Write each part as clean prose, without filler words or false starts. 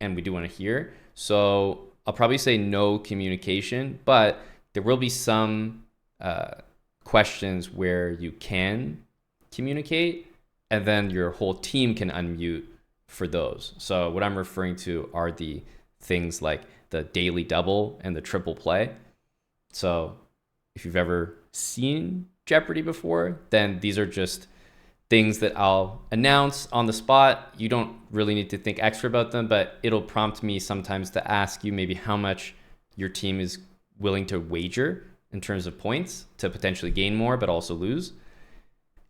and we do want to hear. So I'll probably say no communication, but there will be some questions where you can communicate, and then your whole team can unmute for those. So what I'm referring to are the things like the daily double and the triple play. So if you've ever seen Jeopardy before, then these are just things that I'll announce on the spot. You don't really need to think extra about them, but it'll prompt me sometimes to ask you maybe how much your team is willing to wager in terms of points to potentially gain more, but also lose.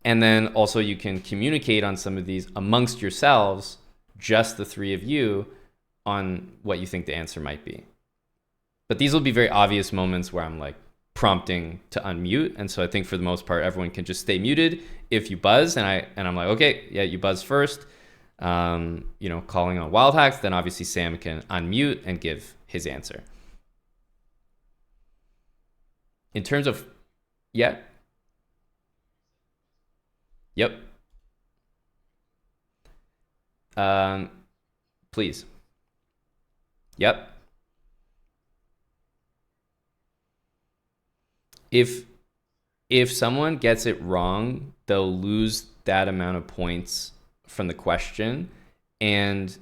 And then also you can communicate on some of these amongst yourselves, just the three of you, on what you think the answer might be. But these will be very obvious moments where I'm like prompting to unmute. And so I think for the most part, everyone can just stay muted if you buzz. And I'm like, okay, yeah, you buzz first. Calling on wild hacks, then obviously Sam can unmute and give his answer. In terms of, yeah. Yep. Please. Yep. If someone gets it wrong, they'll lose that amount of points from the question, and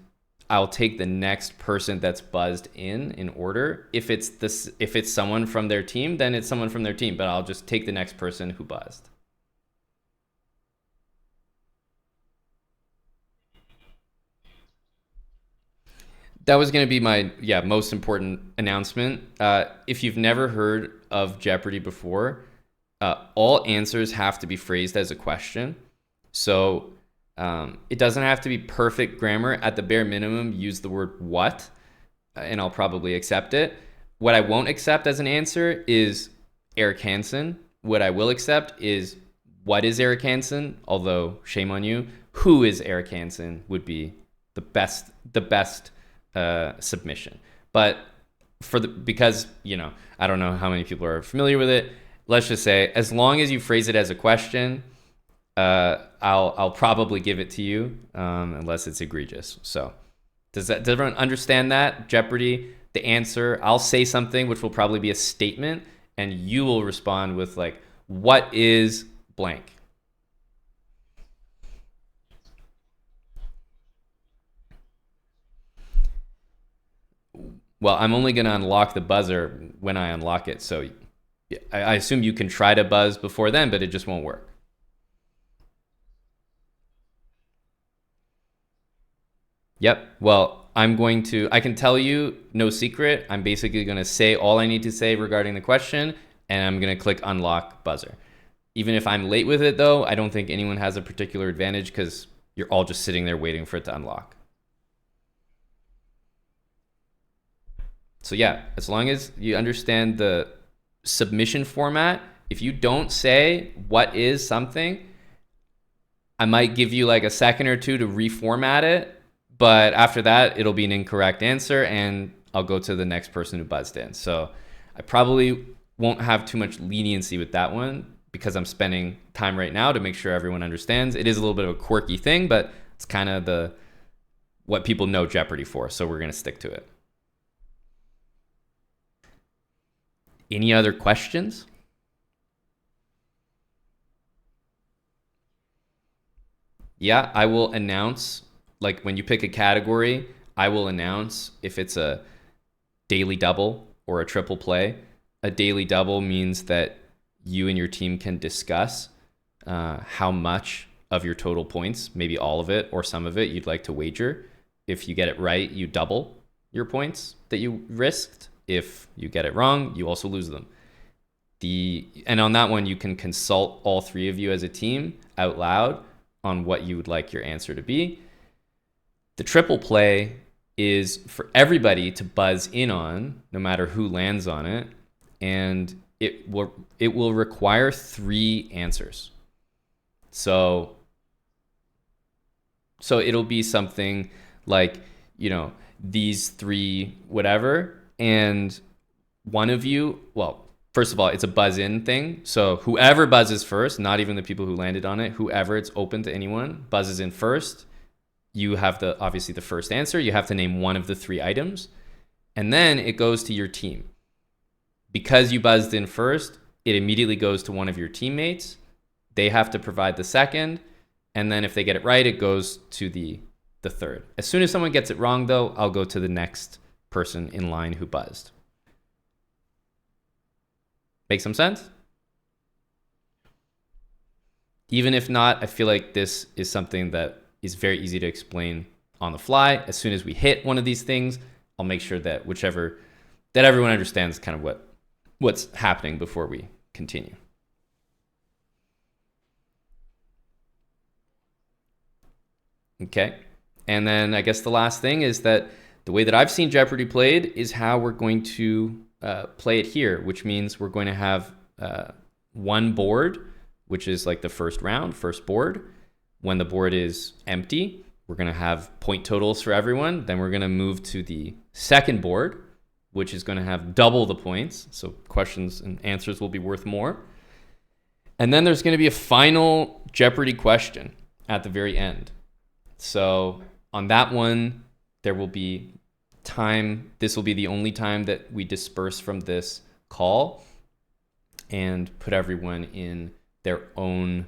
I'll take the next person that's buzzed in order. If it's someone from their team, then it's someone from their team, but I'll just take the next person who buzzed. That was going to be my most important announcement. If you've never heard of Jeopardy before, all answers have to be phrased as a question. So it doesn't have to be perfect grammar. At the bare minimum, use the word what, and I'll probably accept it. What I won't accept as an answer is Eric Hansen. What I will accept is what is Eric Hansen, although shame on you. Who is Eric Hansen would be the best submission. But because I don't know how many people are familiar with it, let's just say as long as you phrase it as a question, I'll probably give it to you, unless it's egregious. So does everyone understand that? Jeopardy, the answer, I'll say something which will probably be a statement, and you will respond with like, what is blank? Well, I'm only going to unlock the buzzer when I unlock it. So I assume you can try to buzz before then, but it just won't work. Yep. Well, I can tell you, no secret, I'm basically going to say all I need to say regarding the question, and I'm going to click unlock buzzer. Even if I'm late with it, though, I don't think anyone has a particular advantage because you're all just sitting there waiting for it to unlock. So yeah, as long as you understand the submission format, if you don't say what is something, I might give you like a second or two to reformat it, but after that, it'll be an incorrect answer, and I'll go to the next person who buzzed in. So I probably won't have too much leniency with that one because I'm spending time right now to make sure everyone understands. It is a little bit of a quirky thing, but it's kind of what people know Jeopardy for, so we're going to stick to it. Any other questions? Yeah, I will announce, like when you pick a category, I will announce if it's a daily double or a triple play. A daily double means that you and your team can discuss how much of your total points, maybe all of it or some of it, you'd like to wager. If you get it right, you double your points that you risked. If you get it wrong, you also lose them. And on that one, you can consult all three of you as a team out loud on what you would like your answer to be. The triple play is for everybody to buzz in on, no matter who lands on it, and it will require 3 answers. So it'll be something like, these 3 whatever, and one of you, well, first of all, it's a buzz in thing. So whoever buzzes first, not even the people who landed on it, whoever, it's open to anyone, buzzes in first, you have obviously the first answer. You have to name one of the 3 items. And then it goes to your team. Because you buzzed in first, it immediately goes to one of your teammates. They have to provide the second. And then if they get it right, it goes to the third. As soon as someone gets it wrong, though, I'll go to the next person in line who buzzed. Make some sense? Even if not, I feel like this is something that is very easy to explain on the fly. As soon as we hit one of these things, I'll make sure that that everyone understands kind of what's happening before we continue. Okay. And then I guess the last thing is that the way that I've seen Jeopardy played is how we're going to play it here, which means we're going to have one board, which is like the first round, first board. When the board is empty, we're going to have point totals for everyone. Then we're going to move to the second board, which is going to have double the points. So questions and answers will be worth more. And then there's going to be a final Jeopardy question at the very end. So on that one, there will be time. This will be the only time that we disperse from this call and put everyone in their own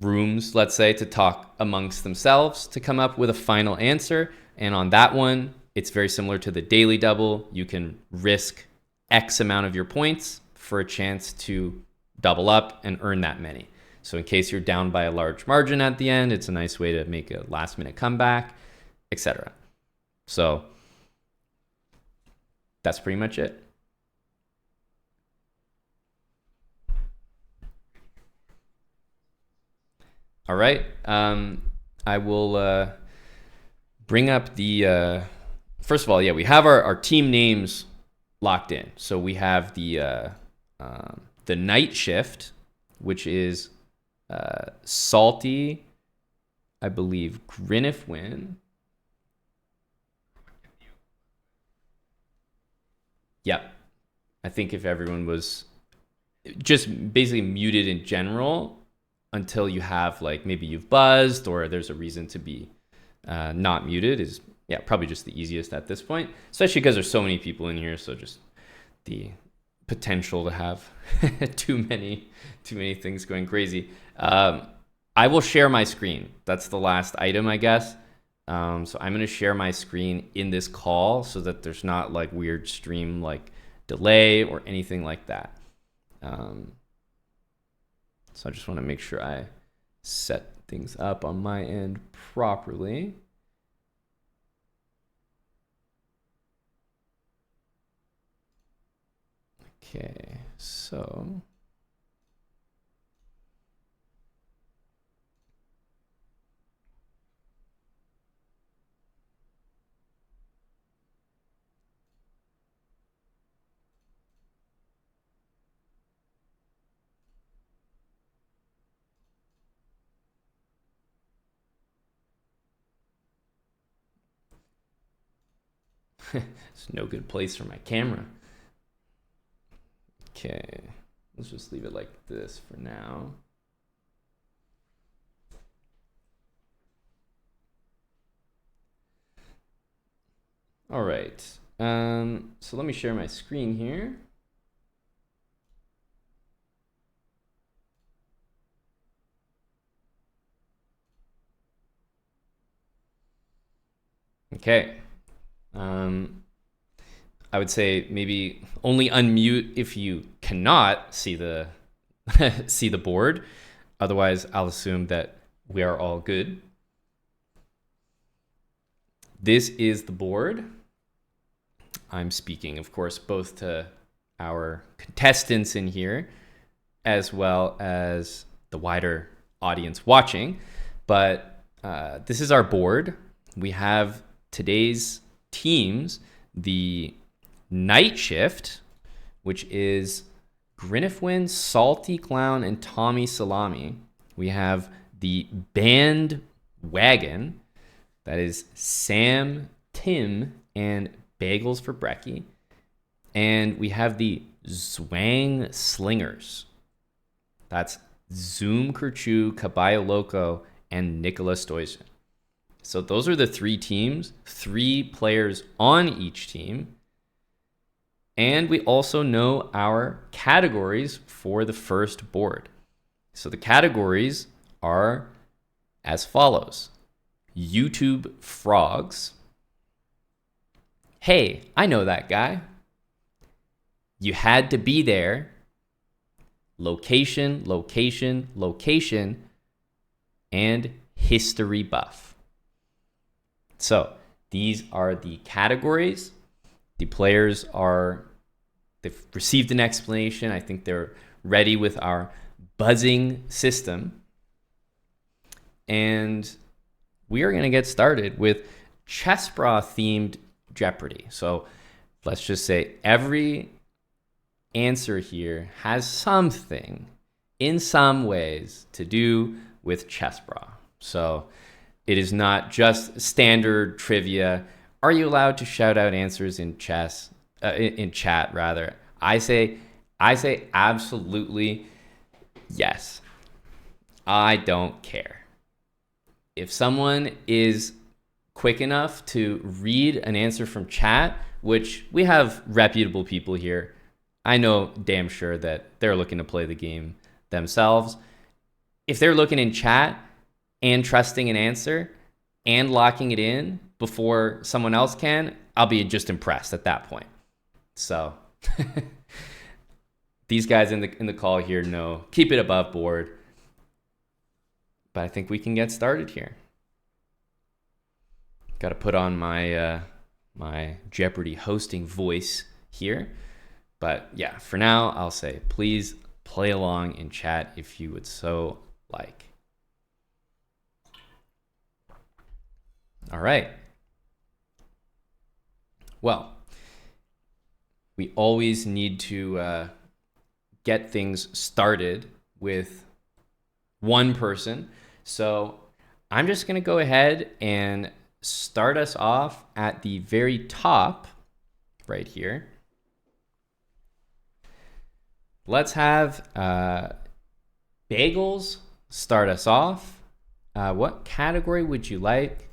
rooms, let's say, to talk amongst themselves to come up with a final answer. And on that one, it's very similar to the daily double. You can risk X amount of your points for a chance to double up and earn that many. So in case you're down by a large margin at the end, it's a nice way to make a last minute comeback, etc. So that's pretty much it. All right. I will bring up the, first of all, yeah, we have our team names locked in. So we have the night shift, which is Salty, I believe, Grinifwin. Yep. I think if everyone was just basically muted in general until you have, like, maybe you've buzzed or there's a reason to be not muted is, yeah, probably just the easiest at this point, especially because there's so many people in here. So just the potential to have too many things going crazy. I will share my screen. That's the last item, I guess. So I'm going to share my screen in this call so that there's not like weird stream like delay or anything like that. So I just want to make sure I set things up on my end properly. Okay, so it's no good place for my camera. Okay, let's just leave it like this for now. All right, so let me share my screen here. Okay. I would say maybe only unmute if you cannot see the see the board. Otherwise, I'll assume that we are all good. This is the board. I'm speaking, of course, both to our contestants in here as well as the wider audience watching. But this is our board. We have today's teams, the night shift, which is Grinifwin, Salty Clown, and Tommy Salami. We have the band wagon, that is Sam, Tim, and Bagels for Brecky. And we have the Zwang Slingers. That's Zoom Kerchu, Caballo Loco, and Nicolas Stoyson. So those are the 3 teams, 3 players on each team. And we also know our categories for the first board. So the categories are as follows. YouTube frogs. Hey, I know that guy. You had to be there. Location, location, location, and history buff. So these are the categories. The players they've received an explanation. I think they're ready with our buzzing system. And we are going to get started with chessbrah themed Jeopardy. So let's just say every answer here has something in some ways to do with chessbrah. So it is not just standard trivia. Are you allowed to shout out answers in chat rather? I say absolutely yes. I don't care. If someone is quick enough to read an answer from chat, which we have reputable people here, I know damn sure that they're looking to play the game themselves. If they're looking in chat and trusting an answer and locking it in before someone else can, I'll be just impressed at that point. So these guys in the call here know, keep it above board. But I think we can get started here. Got to put on my my Jeopardy hosting voice here. But yeah, for now, I'll say please play along in chat if you would so like. All right. Well, we always need to get things started with one person. So I'm just going to go ahead and start us off at the very top right here. Let's have Bagels start us off. What category would you like?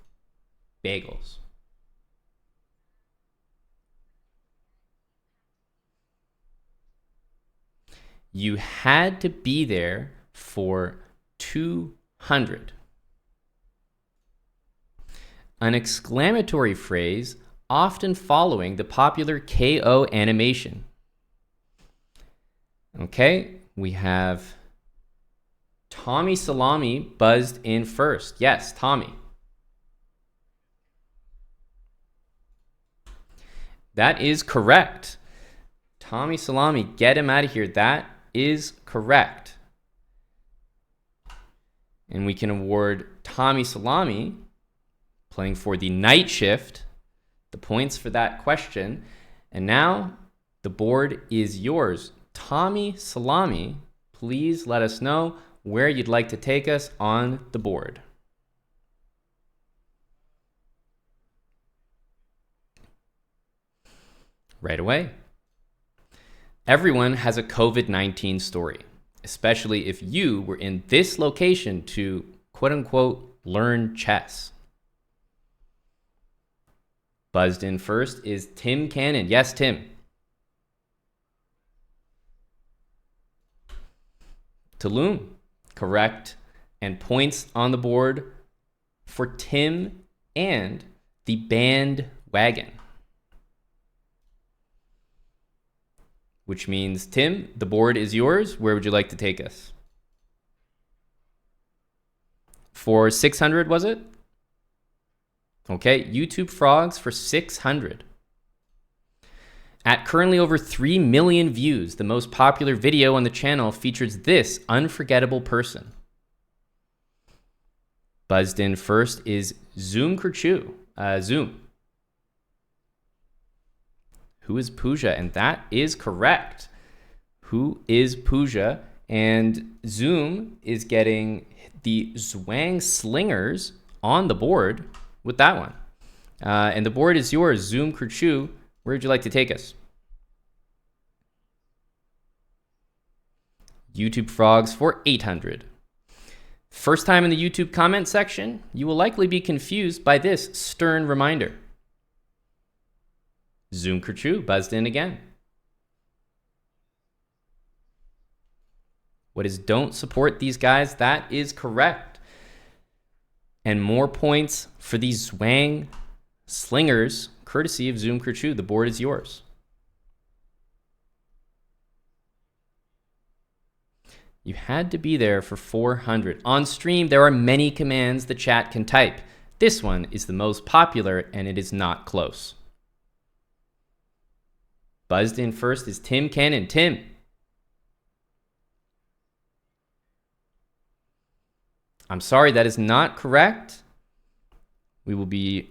Bagels. You had to be there for 200. An exclamatory phrase often following the popular KO animation. Okay, we have Tommy Salami buzzed in first. Yes, Tommy. That is correct. Tommy Salami, get him out of here. That is correct. And we can award Tommy Salami, playing for the night shift, the points for that question. And now the board is yours. Tommy Salami, please let us know where you'd like to take us on the board. Right away. Everyone has a COVID-19 story, especially if you were in this location to quote unquote learn chess. Buzzed in first is Tim Cannon. Yes, Tim. Tulum, correct. And points on the board for Tim and the bandwagon. Which means, Tim, the board is yours. Where would you like to take us? For 600, was it? Okay, YouTube frogs for 600. At currently over 3 million views, the most popular video on the channel features this unforgettable person. Buzzed in first is Zoom Kerchu. Zoom. Who is Pooja? And that is correct. Who is Pooja? And Zoom is getting the Zwang Slingers on the board with that one. And the board is yours, Zoom Kerchu. Where would you like to take us? YouTube frogs for 800. First time in the YouTube comment section, you will likely be confused by this stern reminder. Zoom Kerchu buzzed in again. What is don't support these guys? That is correct. And more points for these Zwang slingers, courtesy of Zoom Kerchu. The board is yours. You had to be there for 400. On stream, there are many commands the chat can type. This one is the most popular, and it is not close. Buzzed in first is Tim Cannon. Tim. I'm sorry, that is not correct. We will be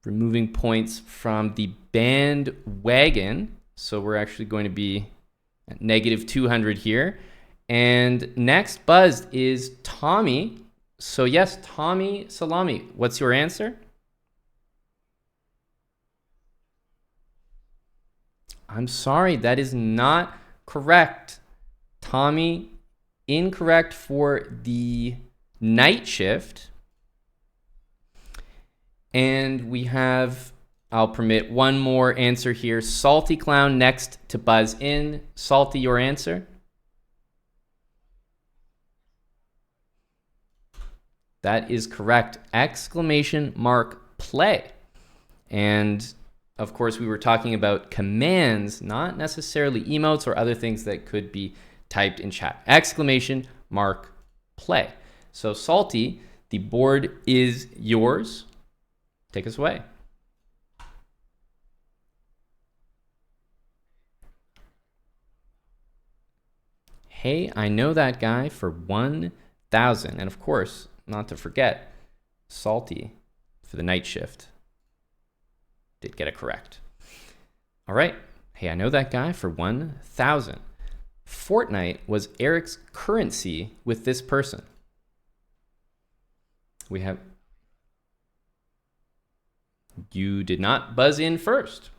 removing points from the bandwagon. So we're actually going to be at negative 200 here. And next buzzed is Tommy. So yes, Tommy Salami. What's your answer? I'm sorry, that is not correct. Tommy, incorrect for the night shift. And we have, I'll permit one more answer here. Salty Clown next to buzz in. Salty, your answer? That is correct. Exclamation mark play. And of course, we were talking about commands, not necessarily emotes or other things that could be typed in chat. Exclamation mark play. So Salty, the board is yours. Take us away. Hey, I know that guy for 1,000. And of course, not to forget, Salty for the night shift did get it correct. All right. Hey, I know that guy for 1,000. Fortnite was Eric's currency with this person. We have... You did not buzz in first.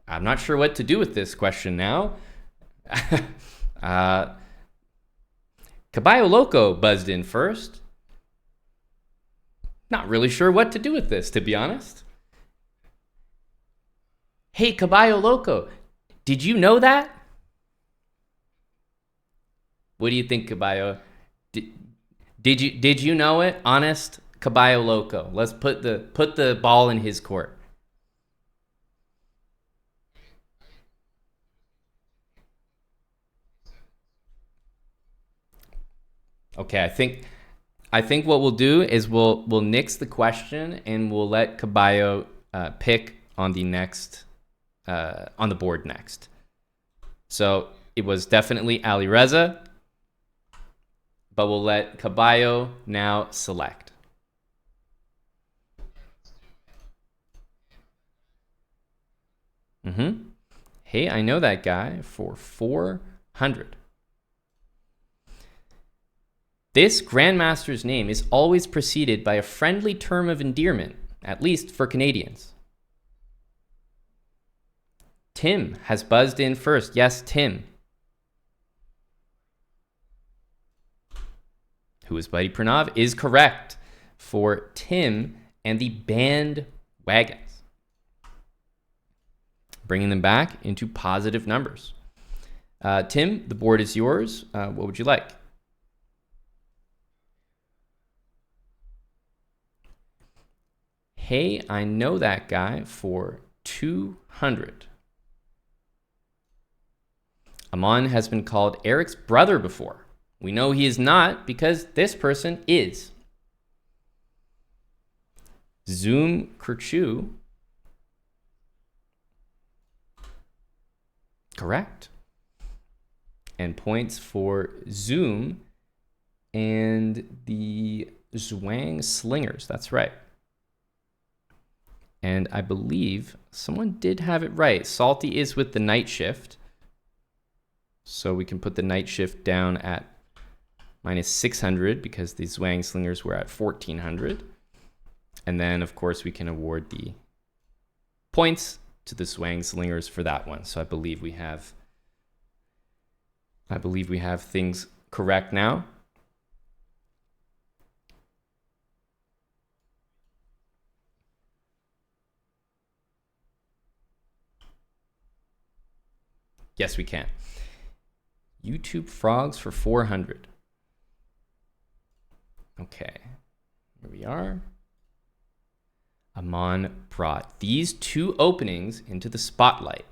I'm not sure what to do with this question now. Caballo Loco buzzed in first. Not really sure what to do with this, to be honest. Hey, Caballo Loco, did you know that? What do you think, Caballo? Did you know it? Honest Caballo Loco. Let's put the ball in his court. Okay, I think what we'll do is we'll nix the question and we'll let Caballo pick on the next on the board next. So it was definitely Ali Reza, but we'll let Caballo now select. Hey, I know that guy for 400. This Grandmaster's name is always preceded by a friendly term of endearment, at least for Canadians. Tim has buzzed in first. Yes, Tim. Who is Buddy Pranav? Is correct for Tim and the bandwagons. Bringing them back into positive numbers. Tim, the board is yours. What would you like? Hey, I know that guy for 200. Amon has been called Eric's brother before. We know he is not because this person is. Zoom Kerchu. Correct. And points for Zoom and the Zwang Slingers. That's right. And I believe someone did have it right. Salty is with the night shift. So we can put the night shift down at minus 600 because the Zwang Slingers were at 1,400. And then, of course, we can award the points to the Zwang Slingers for that one. So I believe we have things correct now. Yes, we can. YouTube frogs for 400. Okay, here we are. Aman brought these two openings into the spotlight.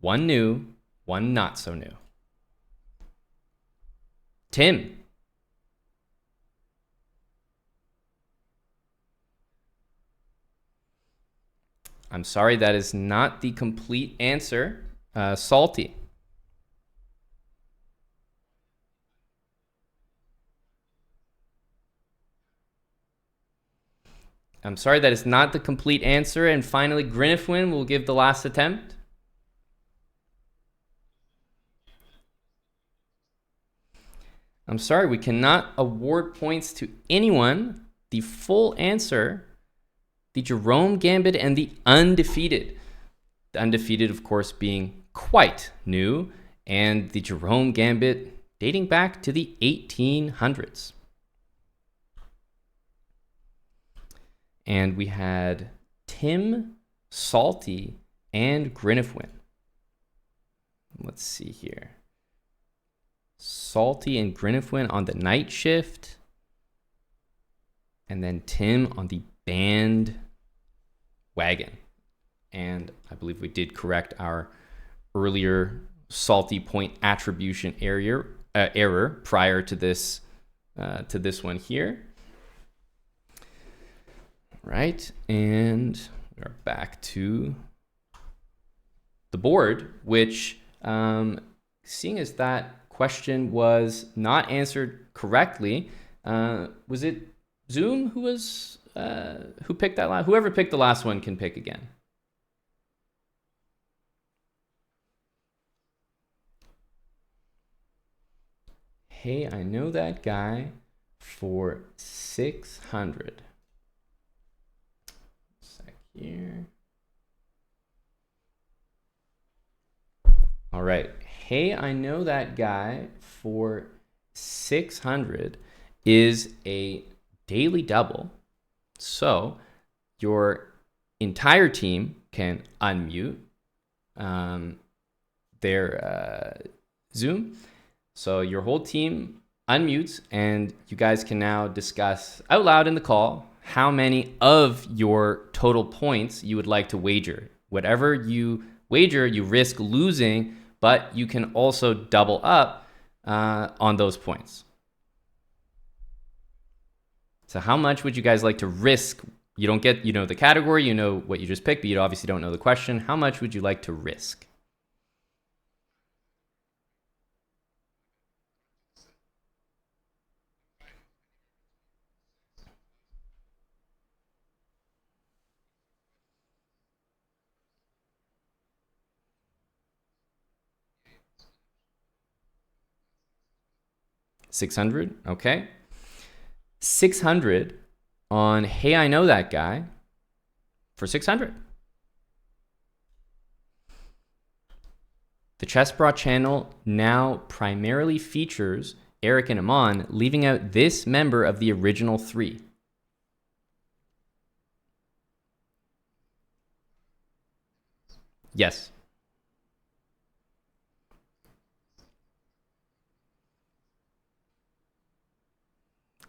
One new, one not so new. Tim. I'm sorry, that is not the complete answer. Salty. I'm sorry, that is not the complete answer. And finally, Grinifwin will give the last attempt. I'm sorry, we cannot award points to anyone. The full answer, the Jerome Gambit and the Undefeated. The Undefeated, of course, being quite new, and the Jerome Gambit dating back to the 1800s. And we had Tim, Salty, and Grinifwin. Let's see here. Salty and Grinifwin on the night shift. And then Tim on the band wagon. And I believe we did correct our earlier Salty point attribution error prior to this one here. Right, and we're back to the board, which, seeing as that question was not answered correctly, was it Zoom who picked that last? Whoever picked the last one can pick again. Hey, I know that guy for 600. Here. All right. Hey, I know that guy for 600 is a daily double. So your entire team can unmute their Zoom. So your whole team unmutes, and you guys can now discuss out loud in the call how many of your total points you would like to wager. Whatever you wager, you risk losing, but you can also double up on those points. So how much would you guys like to risk? You don't get, the category, you know what you just picked, but you obviously don't know the question. How much would you like to risk? $600, okay. 600 on Hey, I Know That Guy for 600. The chessbrah channel now primarily features Eric and Aman, leaving out this member of the original three. Yes.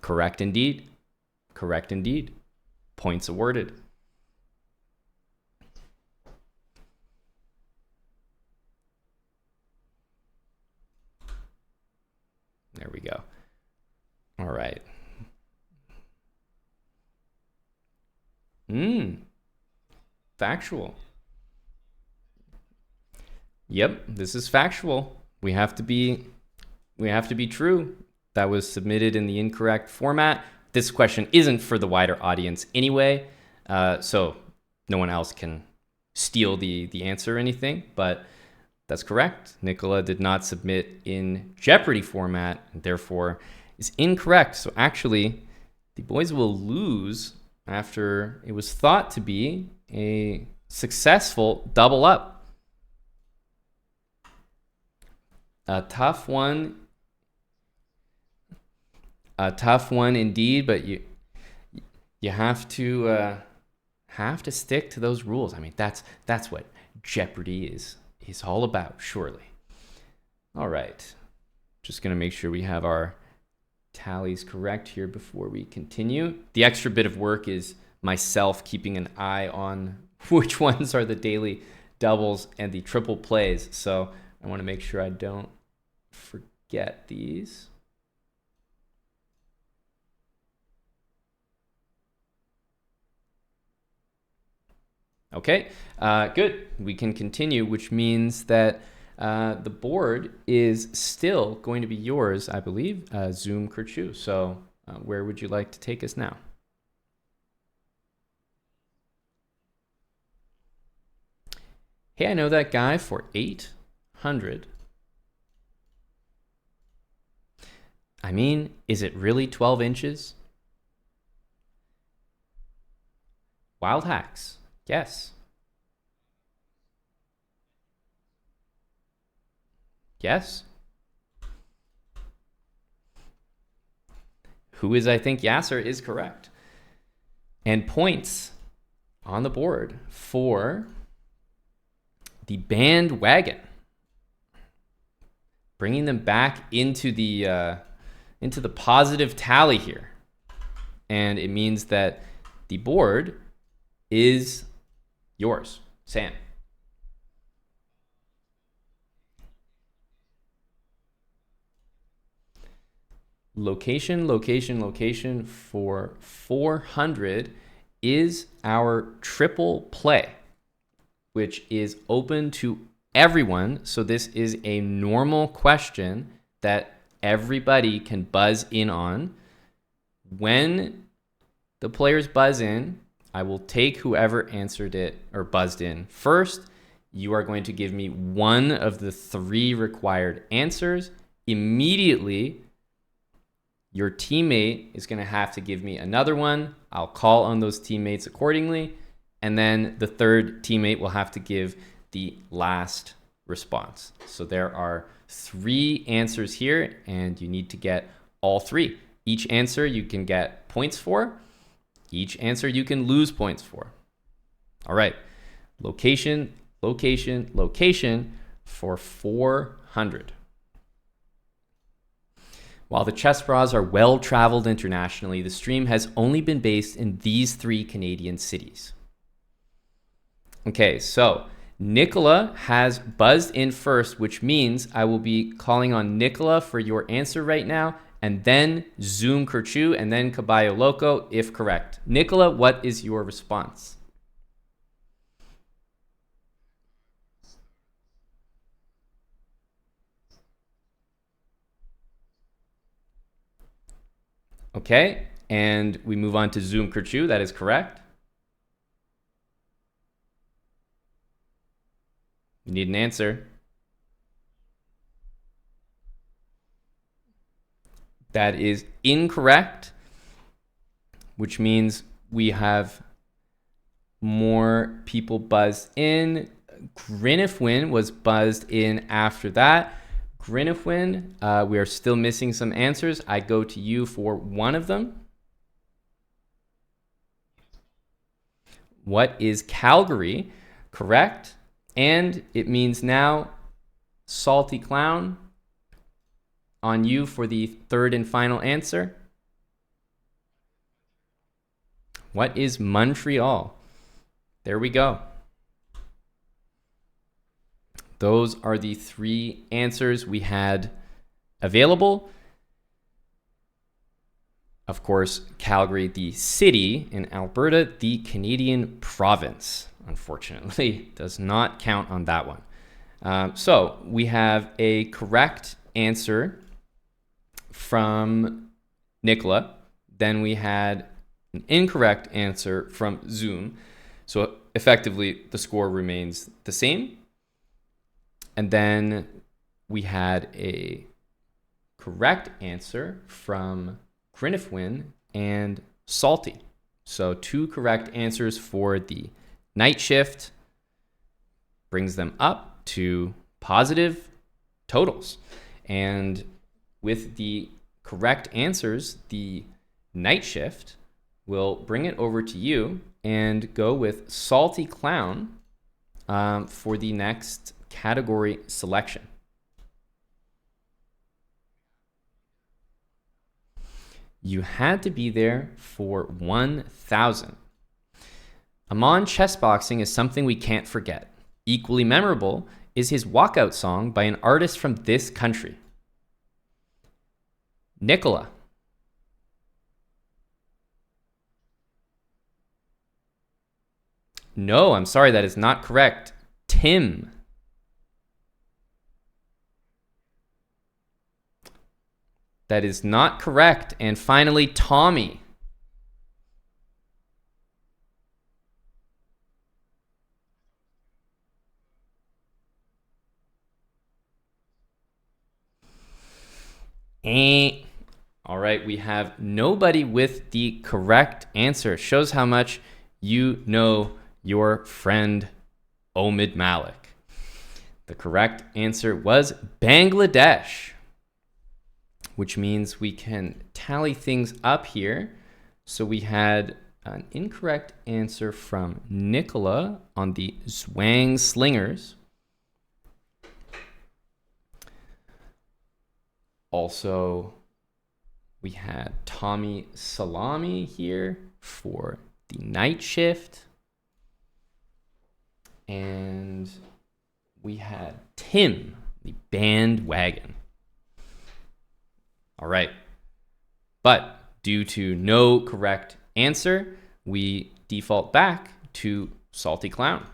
Correct indeed. Correct indeed. Points awarded. There we go. All right. Factual. Yep, this is factual. We have to be true. That was submitted in the incorrect format. This question isn't for the wider audience anyway, so no one else can steal the answer or anything, but that's correct. Nicola did not submit in Jeopardy format, and therefore is incorrect. So actually, the boys will lose after it was thought to be a successful double up. A tough one indeed, but you have to have to stick to those rules. I mean, that's what Jeopardy is all about, surely. All right. Just going to make sure we have our tallies correct here before we continue. The extra bit of work is myself keeping an eye on which ones are the daily doubles and the triple plays. So I want to make sure I don't forget these. Okay, good. We can continue, which means that the board is still going to be yours, I believe, Zoom Kerchu. So where would you like to take us now? Hey, I know that guy for 800. I mean, is it really 12 inches? Wild hacks. Yes. Yes. Who is I think Yasser is correct. And points on the board for the bandwagon. Bringing them back into the positive tally here. And it means that the board is yours, Sam. Location, location, location for 400 is our triple play, which is open to everyone. So this is a normal question that everybody can buzz in on. When the players buzz in, I will take whoever answered it or buzzed in first. You are going to give me one of the 3 required answers. Immediately, your teammate is going to have to give me another one. I'll call on those teammates accordingly. And then the third teammate will have to give the last response. So there are 3 answers here, and you need to get all 3. Each answer you can get points for. Each answer you can lose points for. All right. Location, location, location for 400. While the chessbrahs are well-traveled internationally, the stream has only been based in these 3 Canadian cities. Okay, so Nicola has buzzed in first, which means I will be calling on Nicola for your answer right now, and then Zoom Kerchu, and then Caballo Loco, if correct. Nicola, what is your response? Okay, and we move on to Zoom Kerchu. That is correct. You need an answer. That is incorrect, which means we have more people buzzed in. Grinifwin was buzzed in after that. Grinifwin, we are still missing some answers. I go to you for one of them. What is Calgary? Correct. And it means now Salty Clown, on you for the third and final answer. What is Montreal? There we go. Those are the 3 answers we had available. Of course, Calgary, the city, in Alberta, the Canadian province, unfortunately, does not count on that one. So we have a correct answer from Nicola. Then we had an incorrect answer from Zoom. So effectively, the score remains the same. And then we had a correct answer from Grinifwin and Salty. So 2 correct answers for the night shift brings them up to positive totals. And with the correct answers, the night shift will bring it over to you and go with Salty Clown for the next category selection. You had to be there for 1,000. Amon chessboxing is something we can't forget. Equally memorable is his walkout song by an artist from this country. Nicola. No, I'm sorry, that is not correct. Tim. That is not correct. And finally, Tommy. All right, we have nobody with the correct answer. Shows how much you know your friend Omid Malik. The correct answer was Bangladesh, which means we can tally things up here. So we had an incorrect answer from Nicola on the Zwang Slingers. Also, we had Tommy Salami here for the Night Shift. And we had Tim, the Bandwagon. All right. But due to no correct answer, we default back to Salty Clown.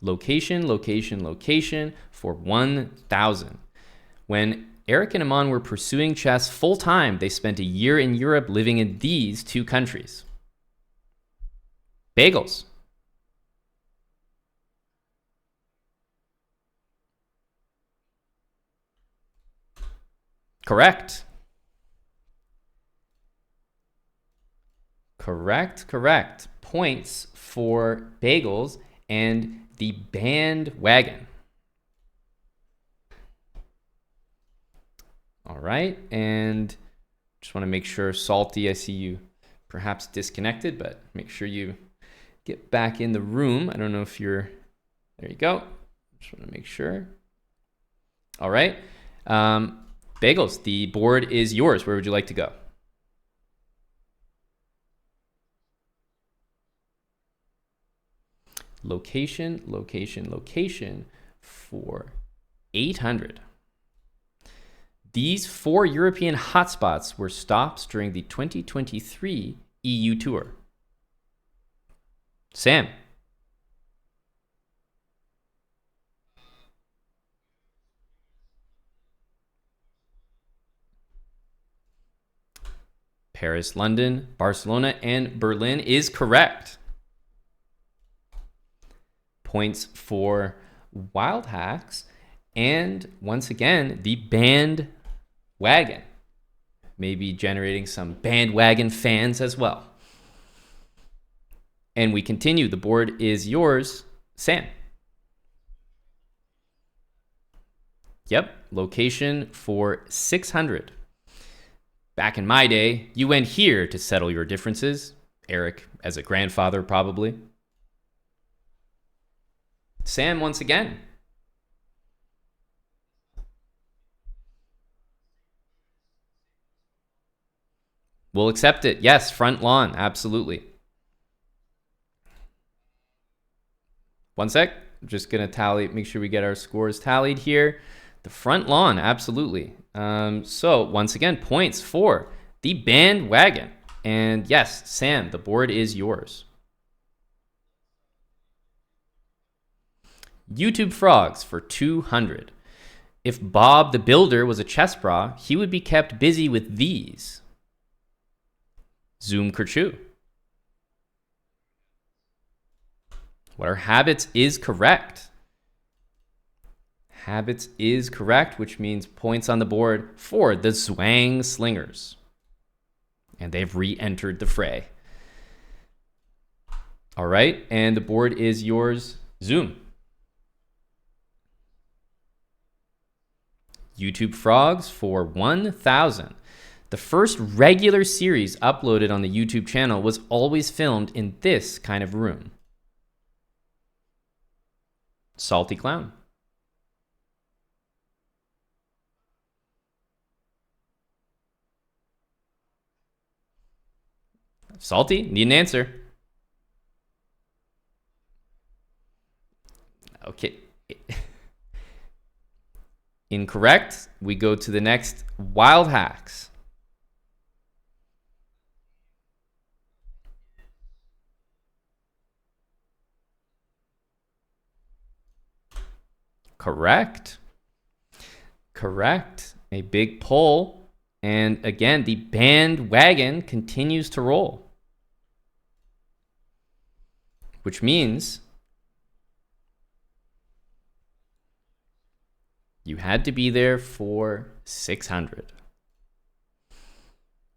Location, location, location for 1,000. When Eric and Aman were pursuing chess full-time, they spent a year in Europe living in these two countries. Bagels. Correct. Correct. Points for Bagels and the Bandwagon. All right, and just want to make sure, Salty, I see you perhaps disconnected, but make sure you get back in the room. I don't know if you're, there you go. Just want to make sure. All right, Bagels, the board is yours. Where would you like to go? Location, location, location for 800. These 4 European hotspots were stops during the 2023 EU Tour. Sam. Paris, London, Barcelona, and Berlin is correct. Points for Wild Hacks. And once again, the Bandwagon. Maybe generating some Bandwagon fans as well. And we continue. The board is yours, Sam. Yep, location for 600. Back in my day, you went here to settle your differences. Eric, as a grandfather, probably. Sam, once again. We'll accept it. Yes, front lawn, absolutely. One sec. I'm just going to tally, make sure we get our scores tallied here. The front lawn, absolutely. So once again, points for the Bandwagon. And yes, Sam, the board is yours. YouTube Frogs for 200. If Bob the Builder was a chessbrah, he would be kept busy with these. Zoom Kerchoo. What are habits is correct. Habits is correct, which means points on the board for the Zwang Slingers. And they've re-entered the fray. All right, and the board is yours, Zoom. YouTube Frogs for 1,000. The first regular series uploaded on the YouTube channel was always filmed in this kind of room. Salty Clown. Salty, need an answer. Okay. Incorrect. We go to the next wild hacks. Correct. Correct. A big pull. And again, the bandwagon continues to roll. Which means you had to be there for 600.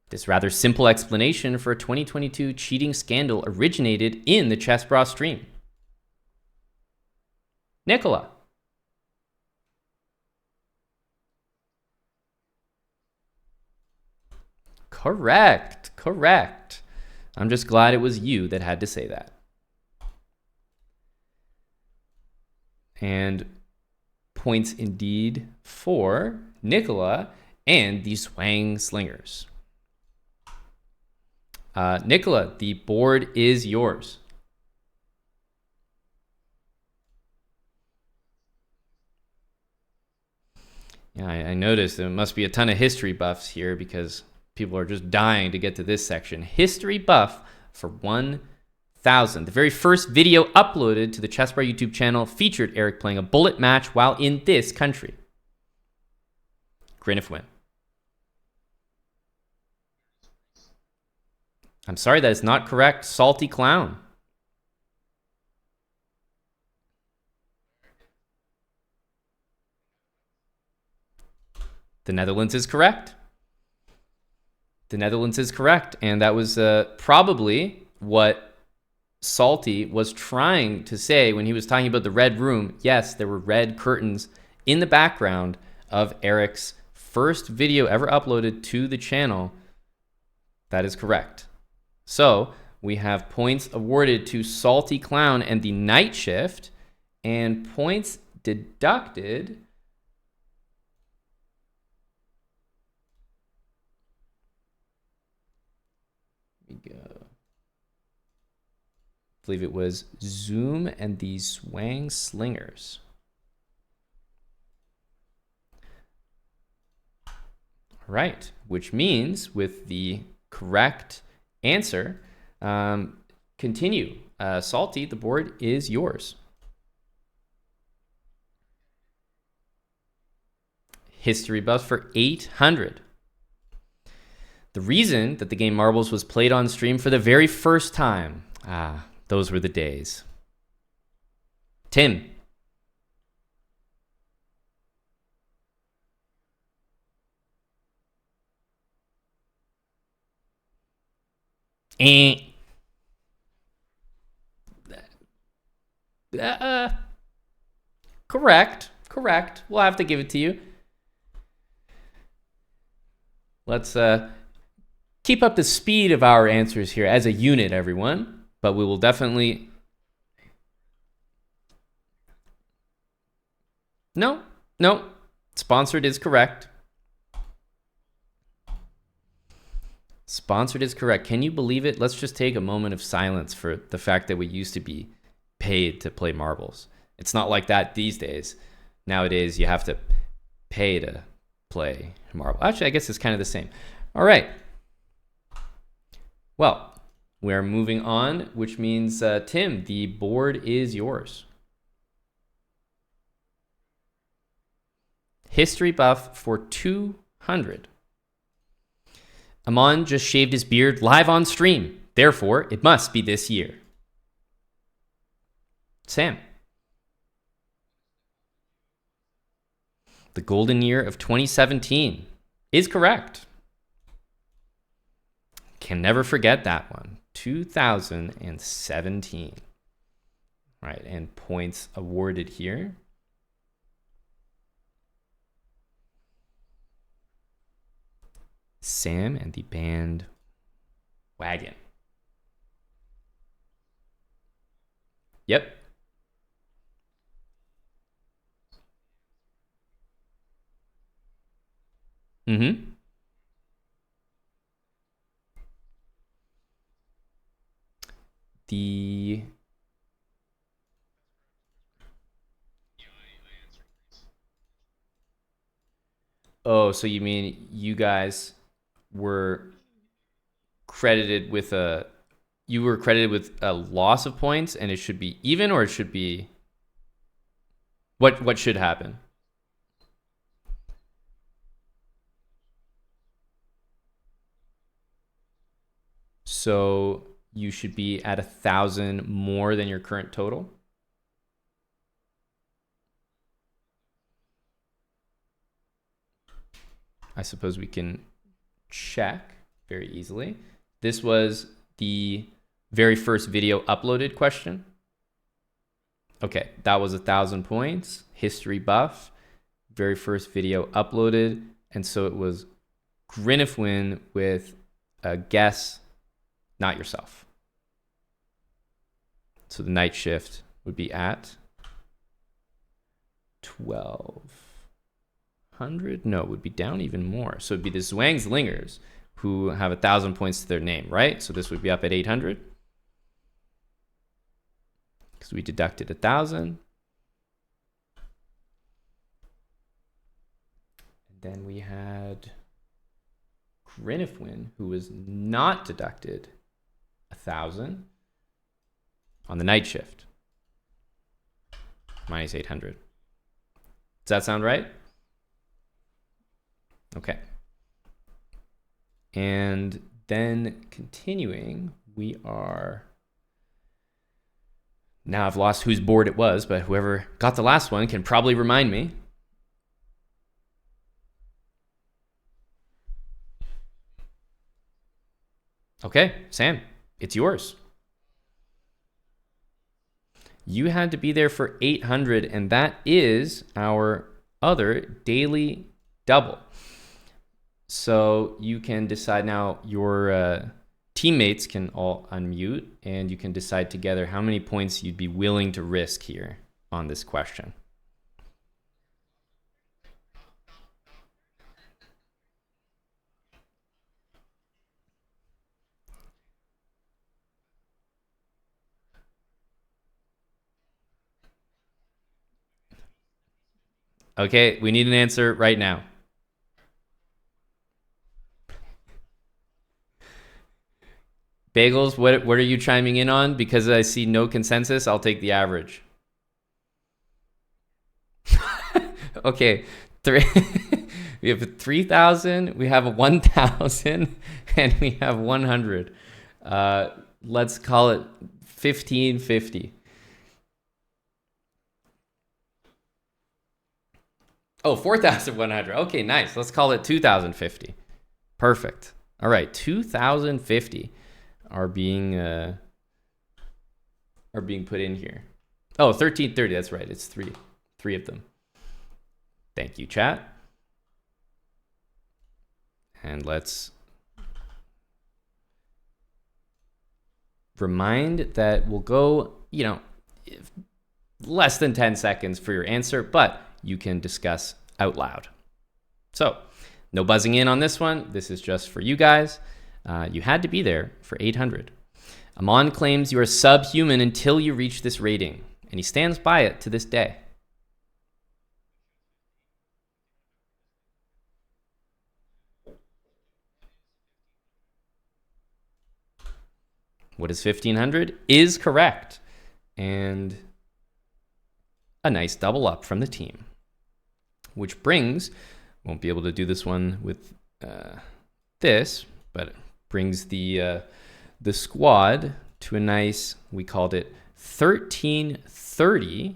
This rather simple explanation for a 2022 cheating scandal originated in the chessbrah stream. Nicola. Correct. Correct. I'm just glad it was you that had to say that. And points indeed for Nicola and the Swang Slingers. Nicola, the board is yours. Yeah, I noticed there must be a ton of history buffs here because people are just dying to get to this section. History buff for 1,000. The very first video uploaded to the chessbrah YouTube channel featured Eric playing a bullet match while in this country. Grin if win. I'm sorry, that is not correct. Salty Clown. The Netherlands is correct. The Netherlands is correct. And that was probably what Salty was trying to say when he was talking about the red room. Yes, there were red curtains in the background of Eric's first video ever uploaded to the channel. That is correct. So we have points awarded to Salty Clown and the Night Shift, and points deducted go. I believe it was Zoom and the Swang Slingers. Right, which means with the correct answer, continue. Salty, the board is yours. History buff for 800. The reason that the game Marbles was played on stream for the very first time. Those were the days. Tim. Correct. We'll have to give it to you. Let's keep up the speed of our answers here as a unit, everyone. But we will definitely... No. Sponsored is correct. Sponsored is correct. Can you believe it? Let's just take a moment of silence for the fact that we used to be paid to play marbles. It's not like that these days. Nowadays, you have to pay to play marble. Actually, I guess it's kind of the same. All right. Well, we're moving on, which means, Tim, the board is yours. History buff for 200. Amon just shaved his beard live on stream. Therefore, it must be this year. Sam. The golden year of 2017 is correct. Can never forget that one. 2017. Right, and points awarded here. Sam and the band wagon. Yep. Mm-hmm. The Oh, so you mean you guys were credited with a loss of points, and it should be even, or it should be what should happen? So you should be at 1,000 more than your current total. I suppose we can check very easily. This was the very first video uploaded question. Okay, that was 1,000 points. History buff, very first video uploaded. And so it was Grinifwin with a guess, not yourself. So the night shift would be at 1,200. No, it would be down even more. So it'd be the Zwangslingers, who have 1,000 points to their name, right? So this would be up at 800. Because we deducted 1,000. And then we had Grinifwin, who was not deducted 1,000 on the night shift. Minus 800. Does that sound right? Okay. And then continuing, we are... Now I've lost whose board it was, but whoever got the last one can probably remind me. Okay, Sam, it's yours. You had to be there for 800, and that is our other daily double. So you can decide now, your teammates can all unmute, and you can decide together how many points you'd be willing to risk here on this question. Okay, we need an answer right now. Bagels, what are you chiming in on? Because I see no consensus, I'll take the average. Okay, we have 3,000, we have 1,000, and we have 100. Let's call it 1,550. Oh, 4,100. Okay, nice. Let's call it 2,050. Perfect. All right, 2,050 are being put in here. Oh, 1,330. That's right. It's three of them. Thank you, chat. And let's remind that we'll go, less than 10 seconds for your answer, but you can discuss out loud. So no buzzing in on this one. This is just for you guys. You had to be there for 800. Amon claims you are subhuman until you reach this rating, and he stands by it to this day. What is 1,500? Is correct. And a nice double up from the team. Which brings, won't be able to do this one with this, but it brings the squad to a nice, we called it 1,330.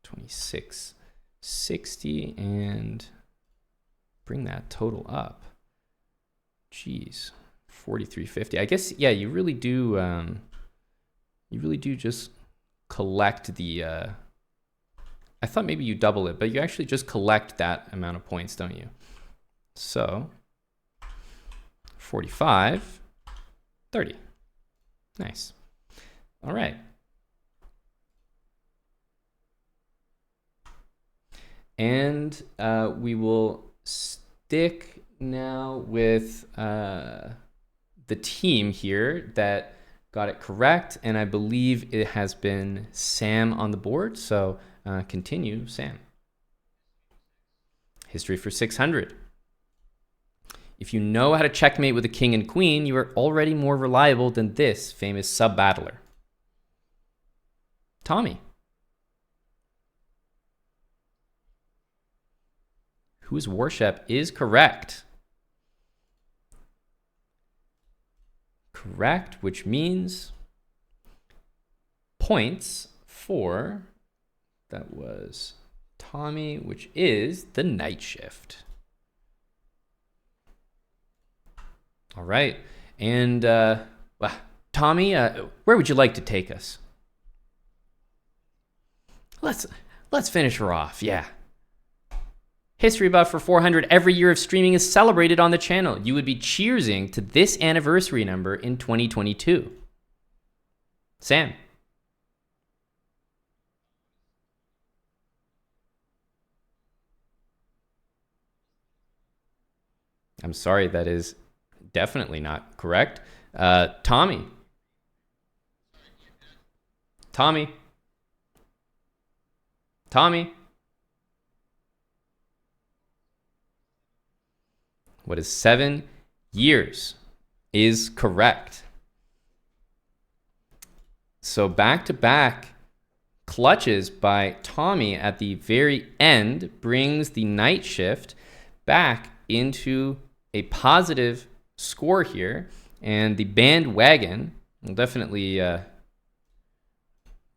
2,660, and bring that total up. Jeez, 4,350. I guess, yeah, you really do just collect the I thought maybe you double it, but you actually just collect that amount of points, don't you? So 45, 30. Nice. All right. And we will stick now with the team here that got it correct. And I believe it has been Sam on the board. So continue, Sam. History for 600. If you know how to checkmate with a king and queen, you are already more reliable than this famous sub-battler. Tommy. Whose worship is correct. Correct, which means points for, that was Tommy, which is the night shift. All right. And Tommy, where would you like to take us? Let's finish her off. Yeah. History Buff for 400. Every year of streaming is celebrated on the channel. You would be cheersing to this anniversary number in 2022. Sam. I'm sorry, that is definitely not correct. Tommy. Tommy. Tommy. What is 7 years is correct. So back-to-back clutches by Tommy at the very end brings the night shift back into a positive score here, and the bandwagon will definitely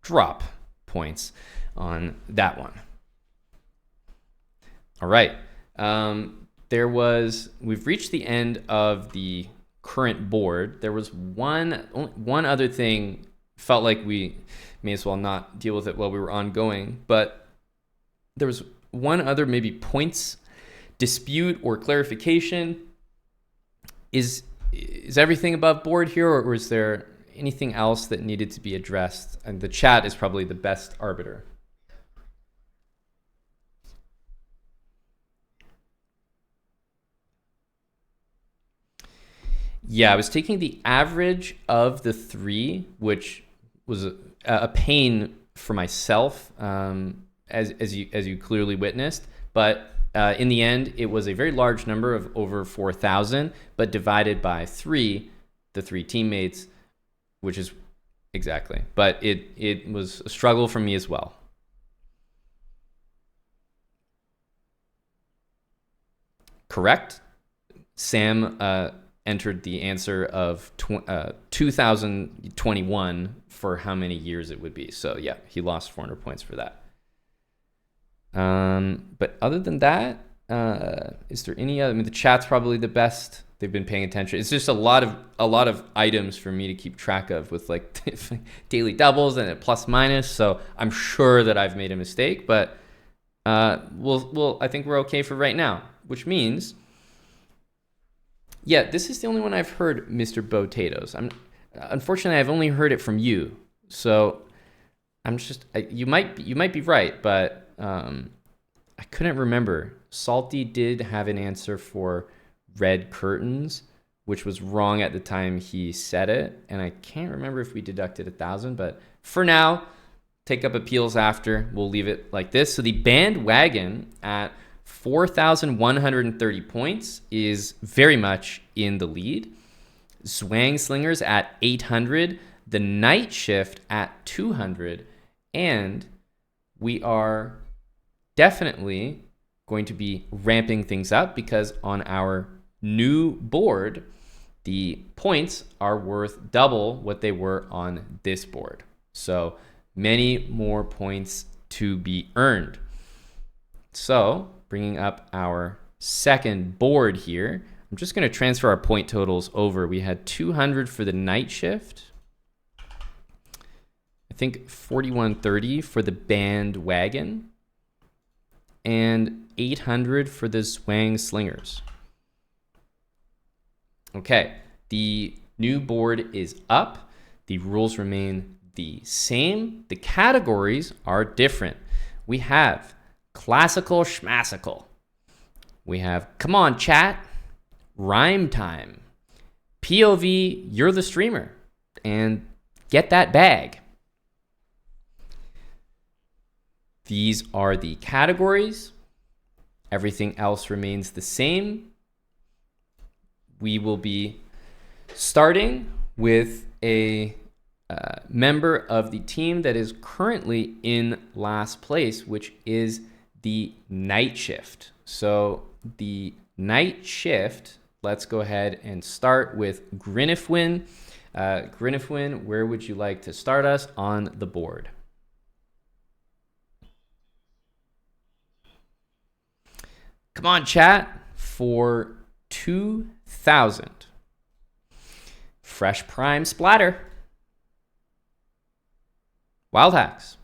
drop points on that one. All right. We've reached the end of the current board. There was one other thing, felt like we may as well not deal with it while we were ongoing, but there was one other maybe points dispute or clarification. Is everything above board here, or is there anything else that needed to be addressed? And the chat is probably the best arbiter. Yeah, I was taking the average of the three, which was a pain for myself, as you clearly witnessed. But in the end, it was a very large number of over 4,000, but divided by three, the three teammates, which is exactly. But it was a struggle for me as well. Correct. Sam entered the answer of 2021 for how many years it would be. So yeah, he lost 400 points for that. But other than that, is there any other? I mean, the chat's probably the best. They've been paying attention. It's just a lot of items for me to keep track of with like daily doubles and a plus minus. So I'm sure that I've made a mistake, but I think we're okay for right now, which means, yeah, this is the only one I've heard, Mr. Potatoes. Unfortunately, I've only heard it from you. So you might be right, but I couldn't remember. Salty did have an answer for red curtains, which was wrong at the time he said it, and I can't remember if we deducted 1,000. But for now, take up appeals after. We'll leave it like this. So the bandwagon at 4,130 points is very much in the lead. Zwang Slingers at 800, the Night Shift at 200, and we are definitely going to be ramping things up because on our new board, the points are worth double what they were on this board. So many more points to be earned. So bringing up our second board here, I'm just going to transfer our point totals over. We had 200 for the night shift. I think 4130 for the bandwagon. and 800 for the Zwang Slingers. Okay, the new board is up. The rules remain the same. The categories are different. We have classical schmassical. We have come on chat, rhyme time, POV, you're the streamer, and get that bag. These are the categories. Everything else remains the same. We will be starting with a member of the team that is currently in last place, which is the night shift. So the night shift, let's go ahead and start with Grinifwin. Grinifwin, where would you like to start us on the board? Come on, chat, for 2,000. Fresh Prime Splatter. Wild Hacks.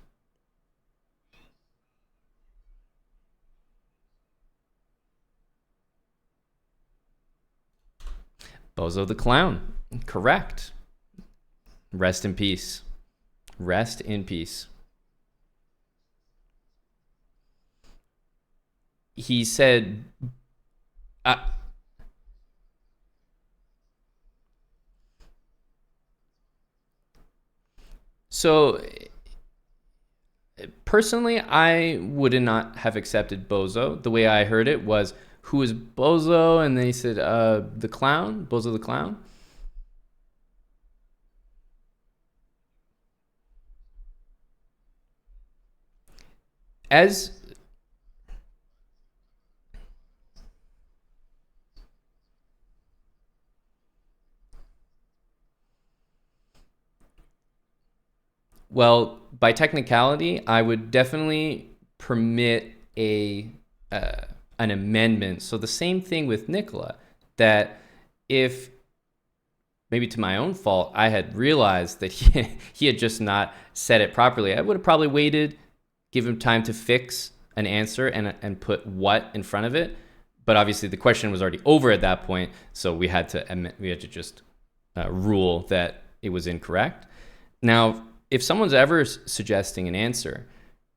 Bozo the Clown. Correct. Rest in peace. Rest in peace. He said, so personally, I would not have accepted Bozo. The way I heard it was, who is Bozo? And they said, the clown, Bozo the Clown. Well, by technicality, I would definitely permit an amendment. So the same thing with Nicola, that if maybe to my own fault, I had realized that he had just not said it properly, I would have probably waited, give him time to fix an answer and put what in front of it. But obviously the question was already over at that point, so we had to just rule that it was incorrect. Now, if someone's ever suggesting an answer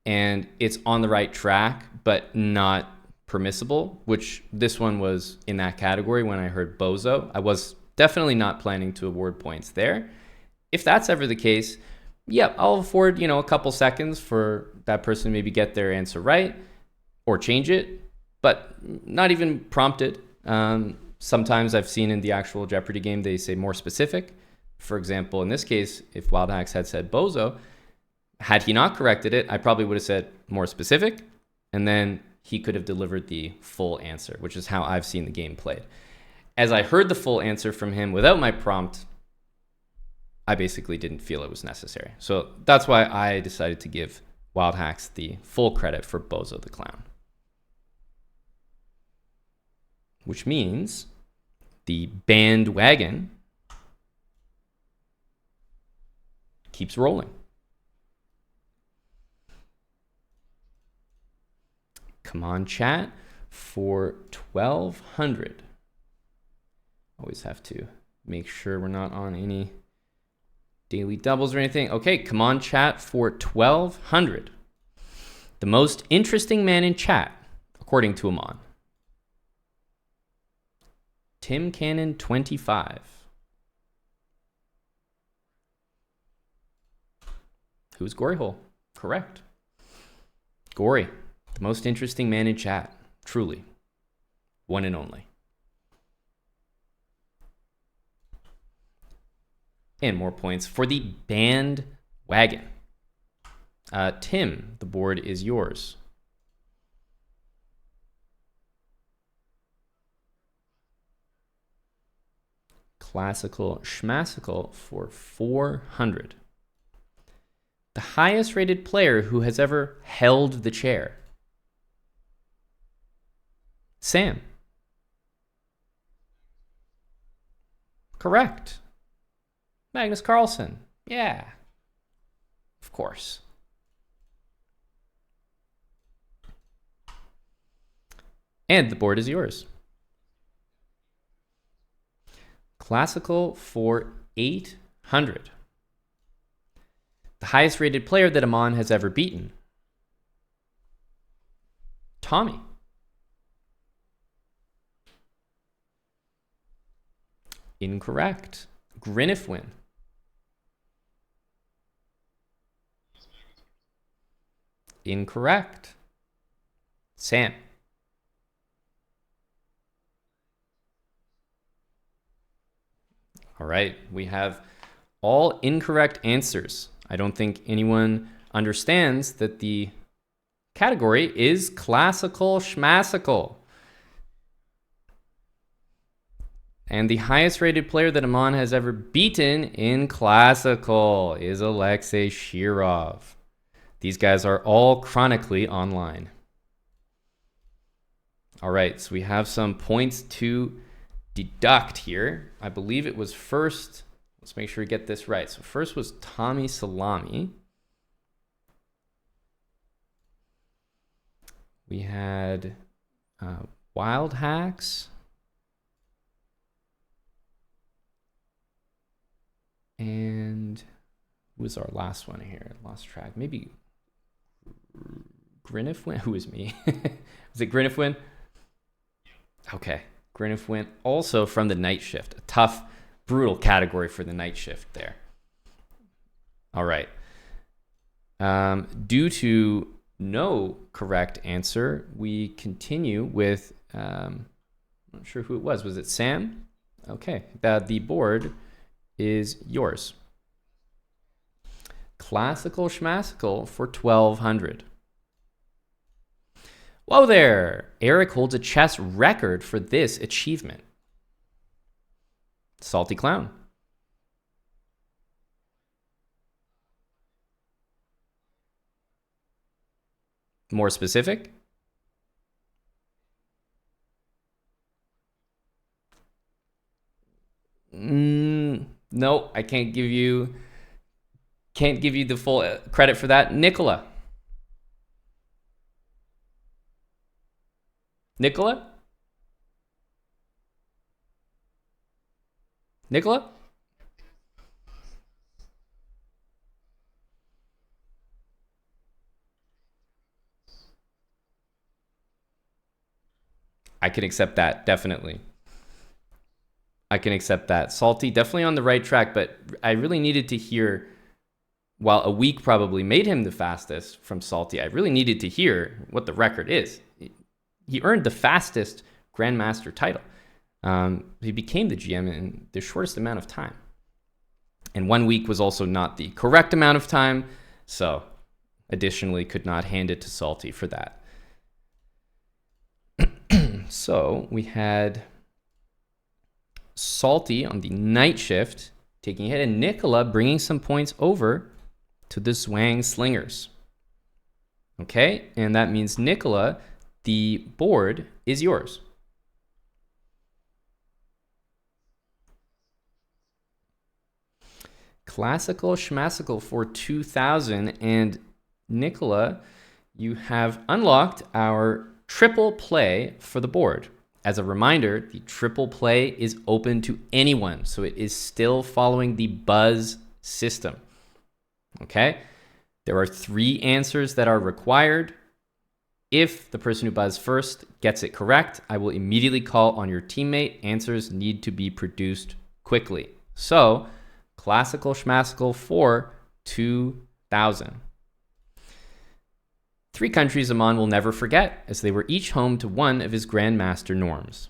and it's on the right track but not permissible, which this one was in that category when I heard Bozo, I was definitely not planning to award points there. If that's ever the case, yeah, I'll afford, a couple seconds for that person to maybe get their answer right or change it, but not even prompted. Sometimes I've seen in the actual Jeopardy game, they say more specific. For example, in this case, if Wild Hacks had said Bozo, had he not corrected it, I probably would have said more specific, and then he could have delivered the full answer, which is how I've seen the game played. As I heard the full answer from him without my prompt, I basically didn't feel it was necessary. So that's why I decided to give Wild Hacks the full credit for Bozo the Clown. Which means the bandwagon keeps rolling. Come on, chat, for 1,200. Always have to make sure we're not on any daily doubles or anything. Okay, come on, chat, for 1,200. The most interesting man in chat, according to Amon. Tim Cannon 25. Who's Gory Hole? Correct. Gory, the most interesting man in chat. Truly. One and only. And more points for the bandwagon. Tim, the board is yours. Classical schmassical for 400. The highest rated player who has ever held the chair. Sam. Correct. Magnus Carlsen. Yeah. Of course. And the board is yours. Classical for 800. The highest rated player that Aman has ever beaten. Tommy. Incorrect. Grinifwin. Incorrect. Sam. All right, we have all incorrect answers. I don't think anyone understands that the category is classical schmassical. And the highest rated player that Aman has ever beaten in classical is Alexei Shirov. These guys are all chronically online. All right, so we have some points to deduct here. I believe it was first, let's make sure we get this right. So first was Tommy Salami. We had Wild Hacks. And who was our last one here? Lost track. Maybe Grinifwin? Who is me? Was it Grinifwin? Okay. Grinifwin also from the night shift. A tough, brutal category for the night shift there. All right. Due to no correct answer, we continue with, I'm not sure who it was. Was it Sam? Okay. The board is yours. Classical schmassical for 1200. Whoa there! Eric holds a chess record for this achievement. Salty Clown. More specific? No, I can't give you the full credit for that. Nicola. Nicola? Nicola? I can accept that, definitely. I can accept that. Salty, definitely on the right track, but I really needed to hear, while a week probably made him the fastest from Salty, I really needed to hear what the record is. He earned the fastest Grandmaster title. He became the GM in the shortest amount of time. And 1 week was also not the correct amount of time, so additionally could not hand it to Salty for that. So we had Salty on the night shift taking a hit, and Nicola bringing some points over to the Zwang Slingers. Okay, and that means Nicola, the board is yours. Classical schmassical for 2000, and Nicola, you have unlocked our triple play for the board. As a reminder, the triple play is open to anyone, so it is still following the buzz system. Okay? There are 3 answers that are required. If the person who buzzed first gets it correct, I will immediately call on your teammate. Answers need to be produced quickly. So, classical schmassical for 2000. 3 countries Aman will never forget, as they were each home to one of his Grandmaster norms.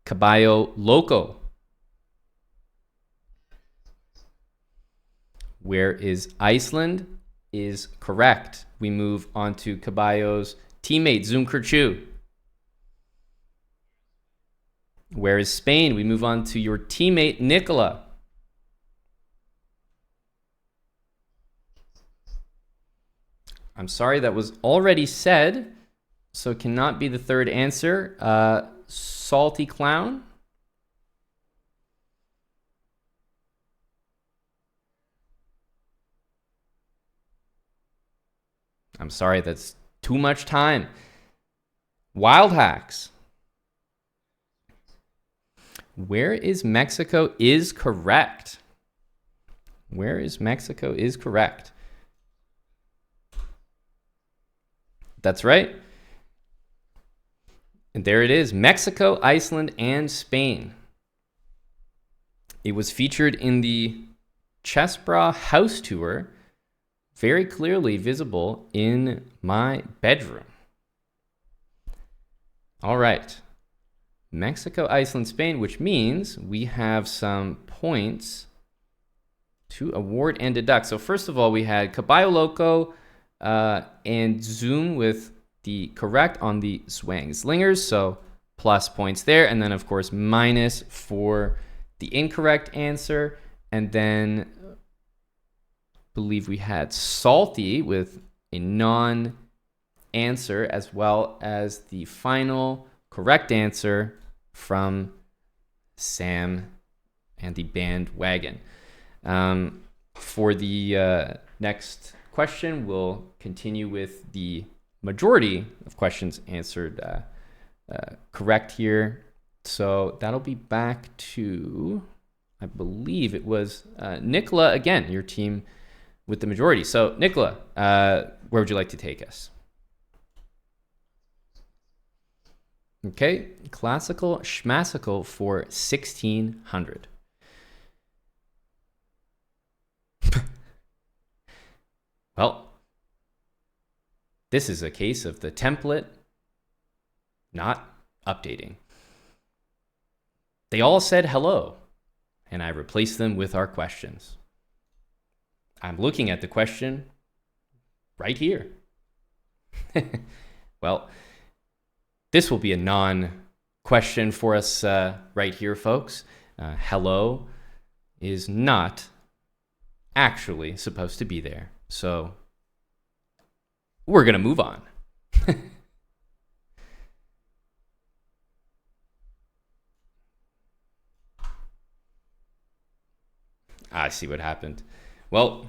Caballo Loco. Where is Iceland? Is correct. We move on to Caballo's teammate, Zoom Kerchu. Where is Spain? We move on to your teammate, Nicola. I'm sorry, that was already said, so it cannot be the third answer. Salty Clown. I'm sorry, that's too much time. Wild hacks. Where is Mexico is correct. Where is Mexico is correct. That's right. And there it is. Mexico, Iceland, and Spain. It was featured in the Chessbrah house tour, very clearly visible in my bedroom. All right. Mexico, Iceland, Spain, which means we have some points to award and deduct. So first of all, we had Caballo Loco and Zoom with the correct on the Swang Slingers. So plus points there. And then, of course, minus for the incorrect answer. And then I believe we had Salty with a non-answer, as well as the final correct answer from Sam and the bandwagon. For the next question, we'll continue with the majority of questions answered correct here. So that'll be back to, I believe it was Nicola again, your team with the majority. So Nicola, where would you like to take us? Okay, classical schmassical for 1600. Well, this is a case of the template not updating. They all said hello, and I replaced them with our questions. I'm looking at the question right here. Well, this will be a non-question for us right here, folks. Hello is not actually supposed to be there. So we're going to move on. I see what happened. Well,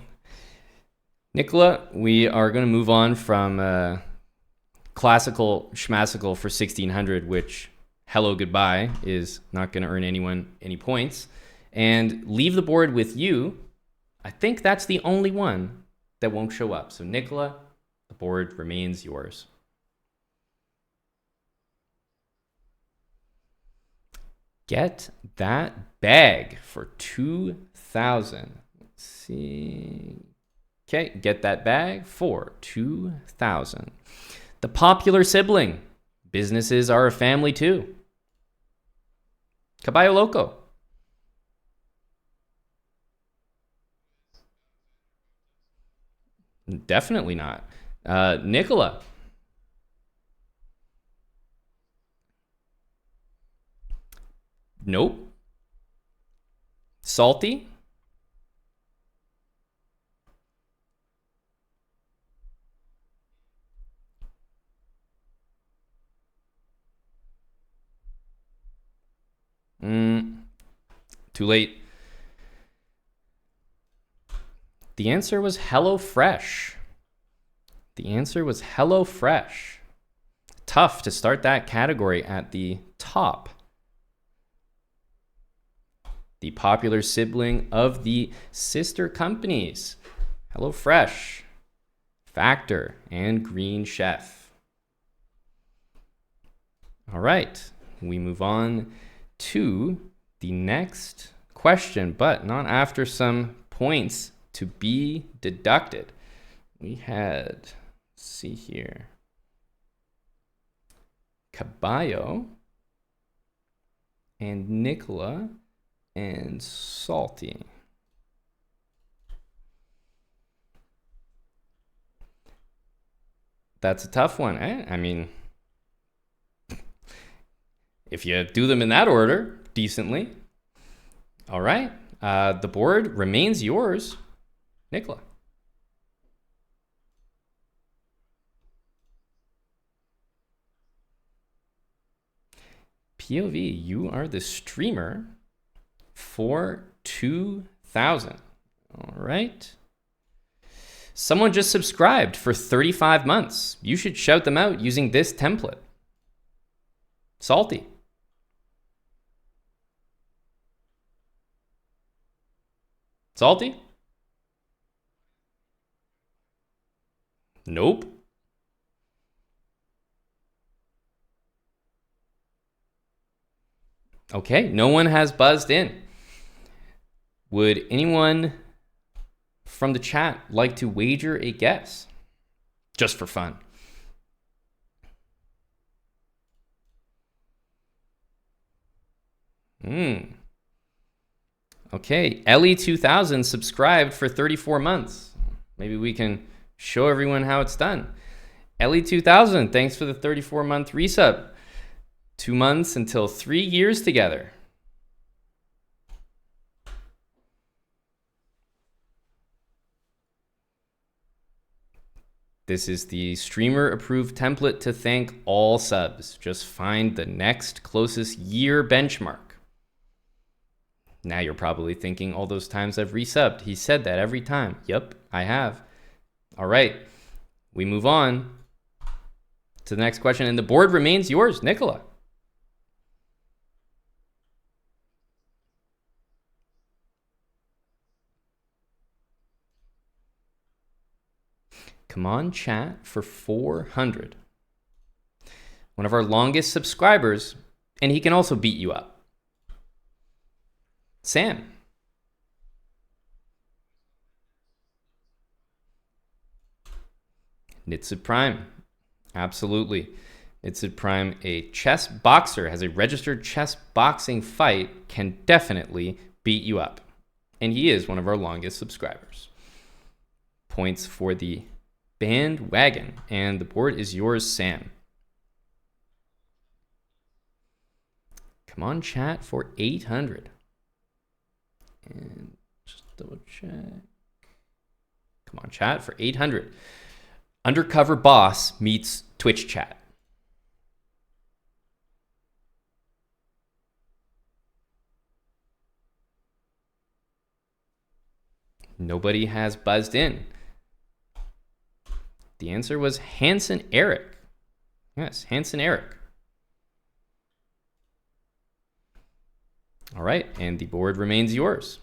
Nicola, we are going to move on from classical schmassical for 1600, which hello goodbye is not going to earn anyone any points, and leave the board with you. I think that's the only one that won't show up. So Nicola, the board remains yours. Get that bag for 2,000. Let's see. Okay, get that bag for 2,000. The popular sibling. Businesses are a family too. Caballo Loco. Definitely not. Nicola. Nope. Salty. Too late. The answer was HelloFresh. The answer was HelloFresh. Tough to start that category at the top. The popular sibling of the sister companies, HelloFresh, Factor, and Green Chef. All right, we move on to the next question, but not after some points to be deducted. We had, let's see here, Caballo and Nicola and Salty. That's a tough one. I mean, if you do them in that order decently. All right. The board remains yours, Nicola. POV, you are the streamer for 2,000. All right. Someone just subscribed for 35 months. You should shout them out using this template. Salty. Salty? Nope. Okay, no one has buzzed in. Would anyone from the chat like to wager a guess? Just for fun. Okay, Ellie2000 subscribed for 34 months. Maybe we can show everyone how it's done. Ellie2000, thanks for the 34-month resub. 2 months until 3 years together. This is the streamer approved template to thank all subs. Just find the next closest year benchmark. Now you're probably thinking all those times I've resubbed. He said that every time. Yep, I have. All right, we move on to the next question, and the board remains yours, Nicola. Come on, chat, for 400. One of our longest subscribers, and he can also beat you up. Sam. Nitsid Prime. Absolutely. Nitsid Prime, a chess boxer, has a registered chess boxing fight, can definitely beat you up. And he is one of our longest subscribers. Points for the bandwagon. And the board is yours, Sam. Come on, chat, for 800. And just double check. Come on, chat, for 800. Undercover Boss meets Twitch chat. Nobody has buzzed in. The answer was Hanson Eric. Yes, Hanson Eric. All right, and the board remains yours.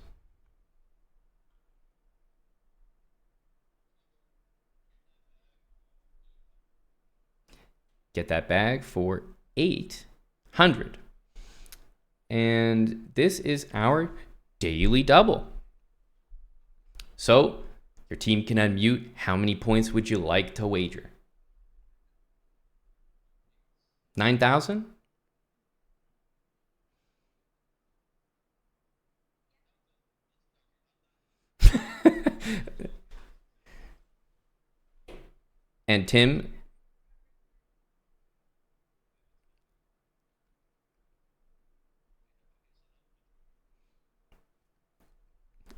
Get that bag for 800. And this is our daily double. So your team can unmute. How many points would you like to wager? 9,000? And Tim?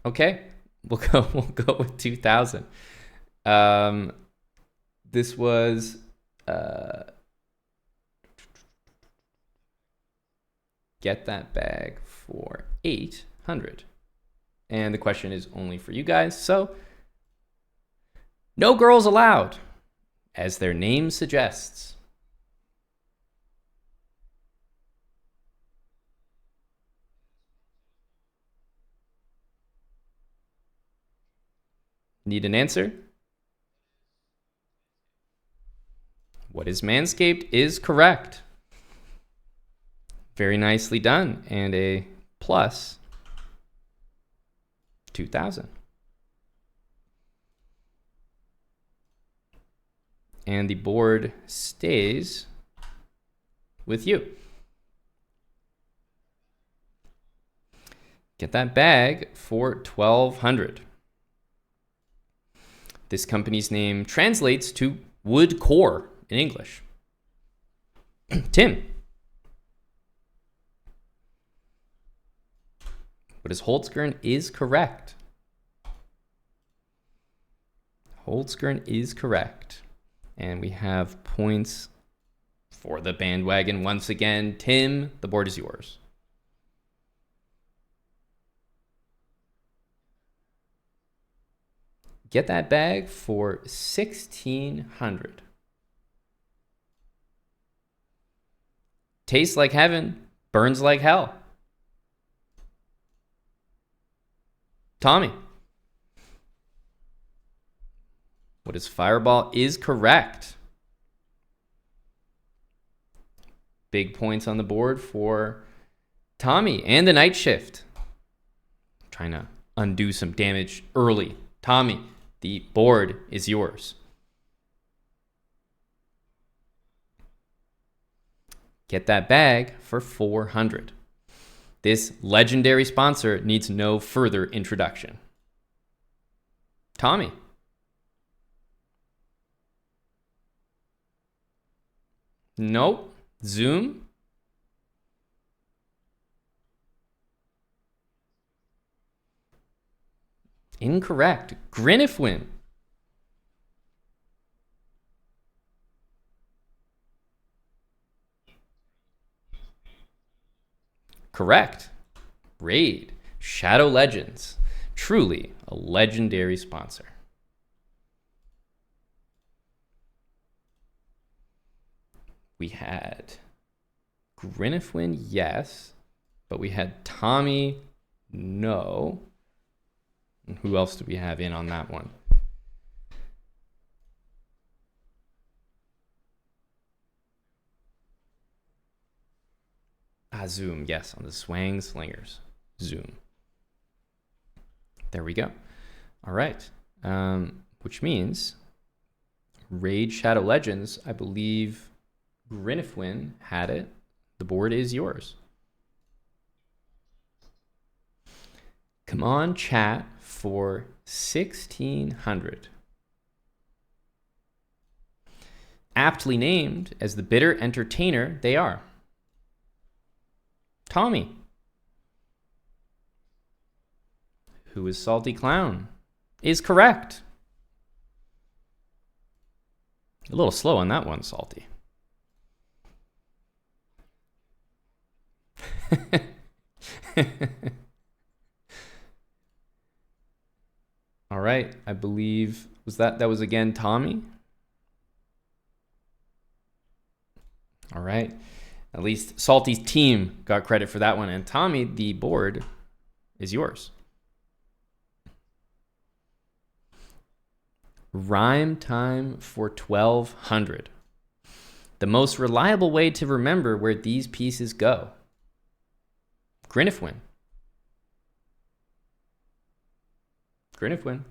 Okay, we'll go with 2,000. This was get that bag for 800. And the question is only for you guys, so no girls allowed, as their name suggests. Need an answer? What is Manscaped is correct. Very nicely done, and a plus 2,000. And the board stays with you. Get that bag for 1,200. This company's name translates to wood core in English. Tim. What is Holtzgren is correct. Holtzgren is correct. And we have points for the bandwagon once again. Tim, the board is yours. Get that bag for 1,600. tastes like heaven, burns like hell. Tommy. What is fireball is correct. Big points on the board for Tommy and the night shift. Trying to undo some damage early. Tommy, the board is yours. Get that bag for 400. This legendary sponsor needs no further introduction. Tommy. Nope. Zoom. Incorrect. Grinifwin. Correct. Raid. Shadow Legends. Truly a legendary sponsor. We had Grinifwin, yes, but we had Tommy, no. And who else do we have in on that one? Zoom, yes, on the Swang Slingers. Zoom. There we go. All right. Which means Raid Shadow Legends, I believe Grinifwin had it. The board is yours. Come on, chat, for 1,600. Aptly named as the bitter entertainer they are. Tommy. Who is Salty Clown? Is correct. A little slow on that one, Salty. All right, I believe that was again Tommy. All right, at least Salty's team got credit for that one, and Tommy, the board is yours. Rhyme time for 1,200. The most reliable way to remember where these pieces go. Grinifwin. Grinifwin.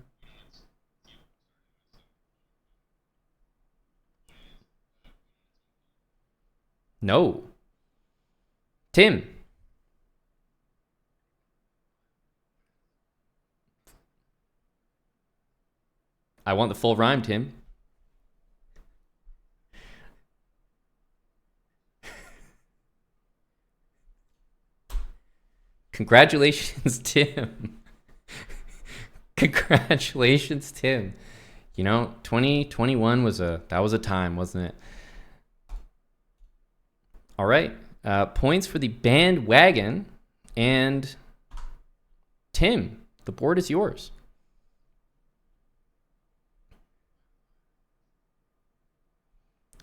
No. Tim. I want the full rhyme, Tim. Congratulations, Tim. Congratulations, Tim. You know, 2021 was a time, wasn't it? All right. Points for the bandwagon. And Tim, the board is yours.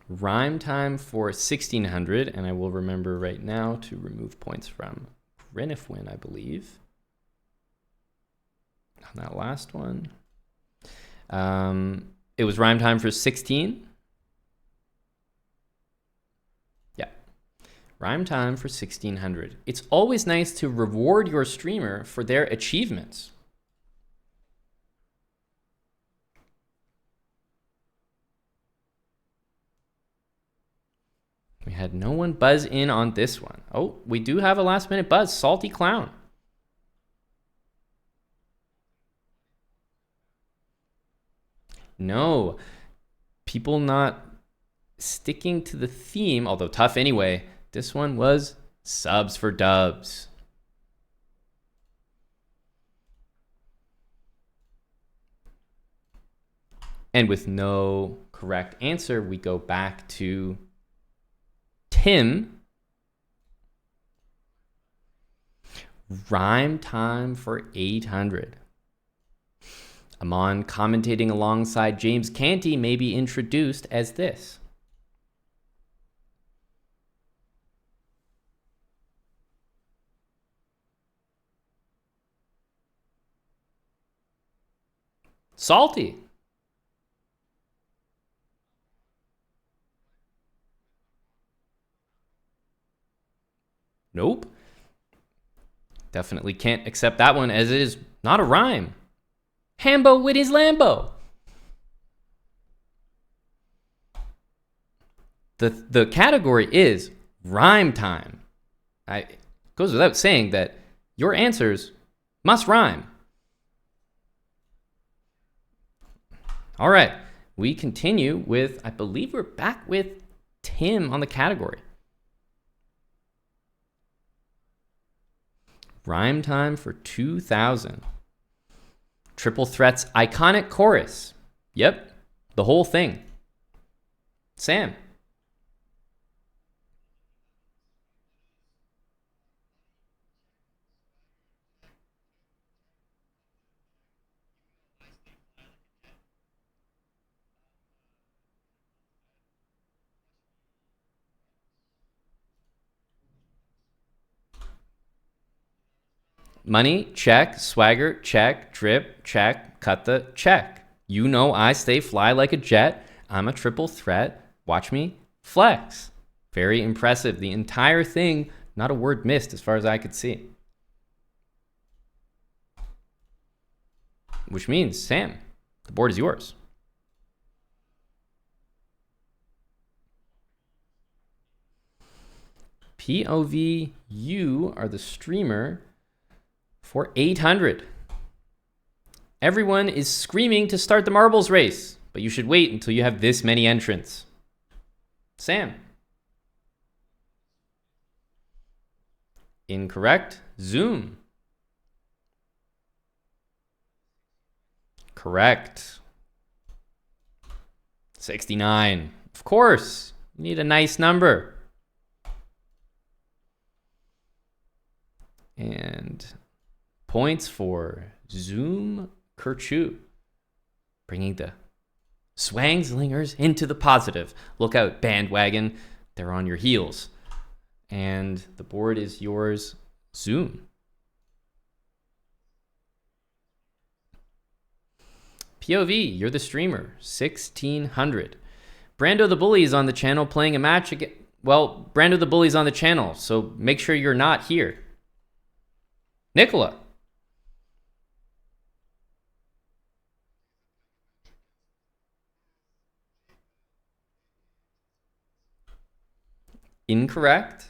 Rhyme time for 1,600, and I will remember right now to remove points from Grinifwin, I believe. On that last one. It was rhyme time for 16. Yeah. Rhyme time for 1,600. It's always nice to reward your streamer for their achievements. We had no one buzz in on this one. Oh, we do have a last minute buzz. Salty Clown. No. People not sticking to the theme, although tough anyway. This one was subs for dubs. And with no correct answer, we go back to Tim. Rhyme time for 800. Amon commentating alongside James Canty may be introduced as this. Salty. Nope. Definitely can't accept that one as it is not a rhyme. Hambo with his Lambo. The category is rhyme time. It goes without saying that your answers must rhyme. All right, we continue with, I believe we're back with Tim on the category. Rhyme time for 2000. Triple Threat's iconic chorus. Yep, the whole thing. Sam. Money, check. Swagger, check. Drip, check. Cut the check. You know I stay fly like a jet. I'm a triple threat. Watch me flex. Very impressive. The entire thing, not a word missed as far as I could see. Which means, Sam, the board is yours. POV, you are the streamer for 800. Everyone is screaming to start the marbles race, but you should wait until you have this many entrants. Sam. Incorrect. Zoom. Correct. 69. Of course. You need a nice number. And points for Zoom Kerchu, bringing the Swangslingers into the positive. Look out, bandwagon. They're on your heels. And the board is yours, Zoom. POV, you're the streamer, 1600. Brando the Bully is on the channel playing a match again. Well, Brando the Bully's on the channel, so make sure you're not here. Nicola. Incorrect.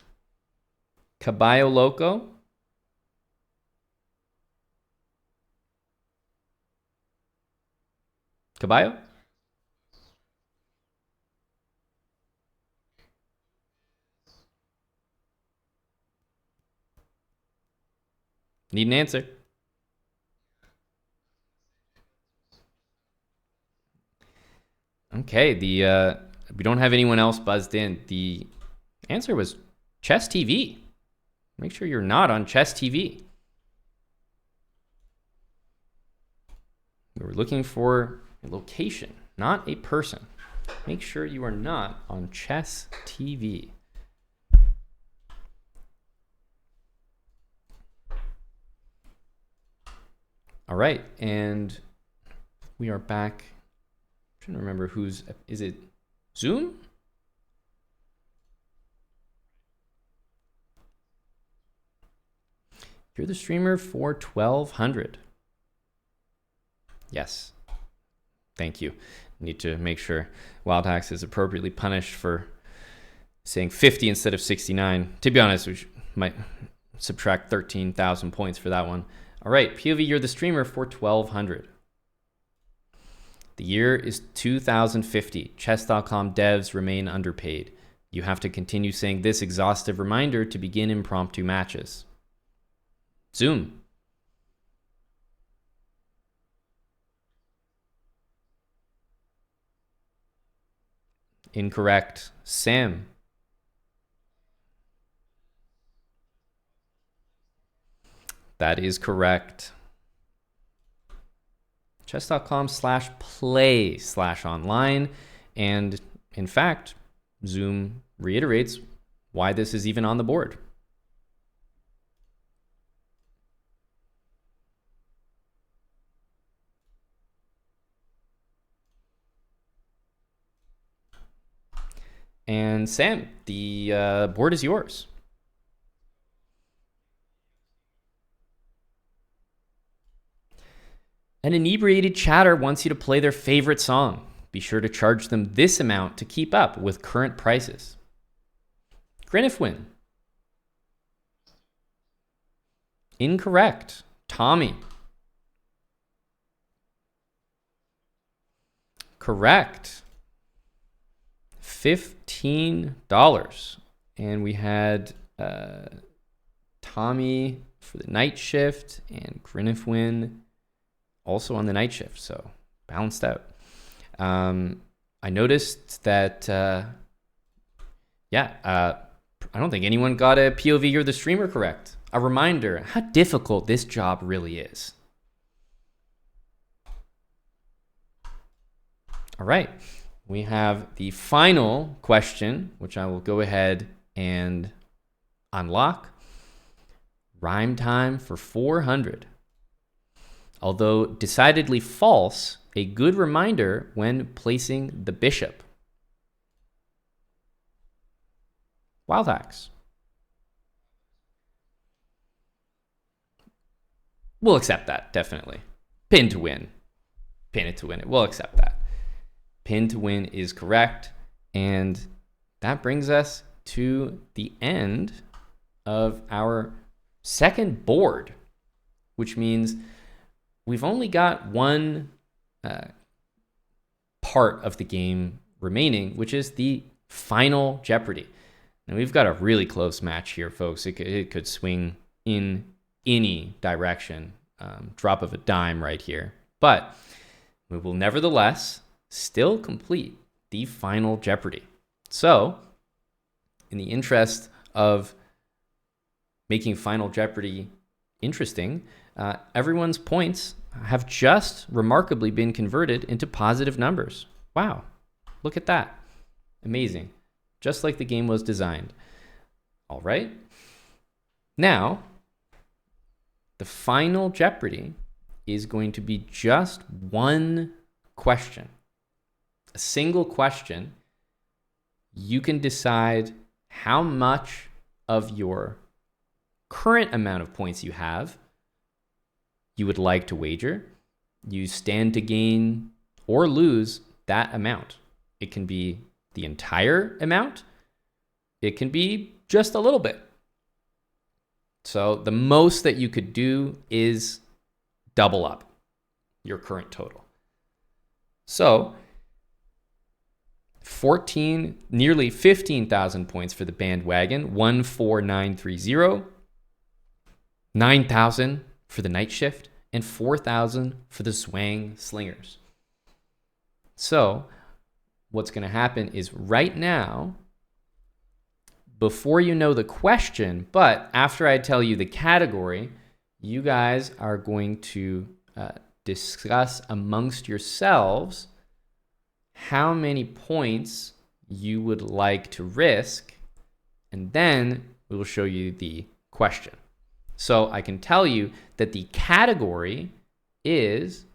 Caballo Loco. Caballo? Need an answer. Okay, we don't have anyone else buzzed in. The answer was Chess TV. Make sure you're not on Chess TV. We were looking for a location, not a person. Make sure you are not on Chess TV. All right, and we are back. I'm trying to remember is it Zoom? You're the streamer for 1200. Yes. Thank you. Need to make sure Wild Hacks is appropriately punished for saying 50 instead of 69. To be honest, we might subtract 13,000 points for that one. All right, POV, you're the streamer for 1200. The year is 2050. Chess.com devs remain underpaid. You have to continue saying this exhaustive reminder to begin impromptu matches. Zoom. Incorrect. Sam. That is correct. Chess.com/play/online. And in fact, Zoom reiterates why this is even on the board. And Sam, the board is yours. An inebriated chatter wants you to play their favorite song. Be sure to charge them this amount to keep up with current prices. Grinifwin. Incorrect. Tommy. Correct. $15. And we had Tommy for the night shift and Grinifwin also on the night shift, so balanced out. I noticed that, I don't think anyone got a POV or the streamer correct. A reminder how difficult this job really is. All right, we have the final question, which I will go ahead and unlock. Rhyme time for 400. Although decidedly false, a good reminder when placing the bishop. Wild hacks. We'll accept that, definitely. Pin to win. Pin it to win it. We'll accept that. Pin to win is correct. And that brings us to the end of our second board, which means we've only got one part of the game remaining, which is the final Jeopardy. And we've got a really close match here, folks. It could swing in any direction, drop of a dime right here. But we will nevertheless still complete the final Jeopardy. So, in the interest of making Final Jeopardy interesting, everyone's points have just remarkably been converted into positive numbers. Wow, look at that. Amazing. Just like the game was designed. All right. Now, the final Jeopardy is going to be just one question. A single question. You can decide how much of your current amount of points you have you would like to wager. You stand to gain or lose that amount. It can be the entire amount. It can be just a little bit. So the most that you could do is double up your current total. So nearly 15,000 points for the bandwagon, 14930, 9,000 for the night shift, and 4,000 for the swang slingers. So what's going to happen is right now, before you know the question, but after I tell you the category, you guys are going to discuss amongst yourselves how many points you would like to risk, and then we will show you the question. So I can tell you that the category is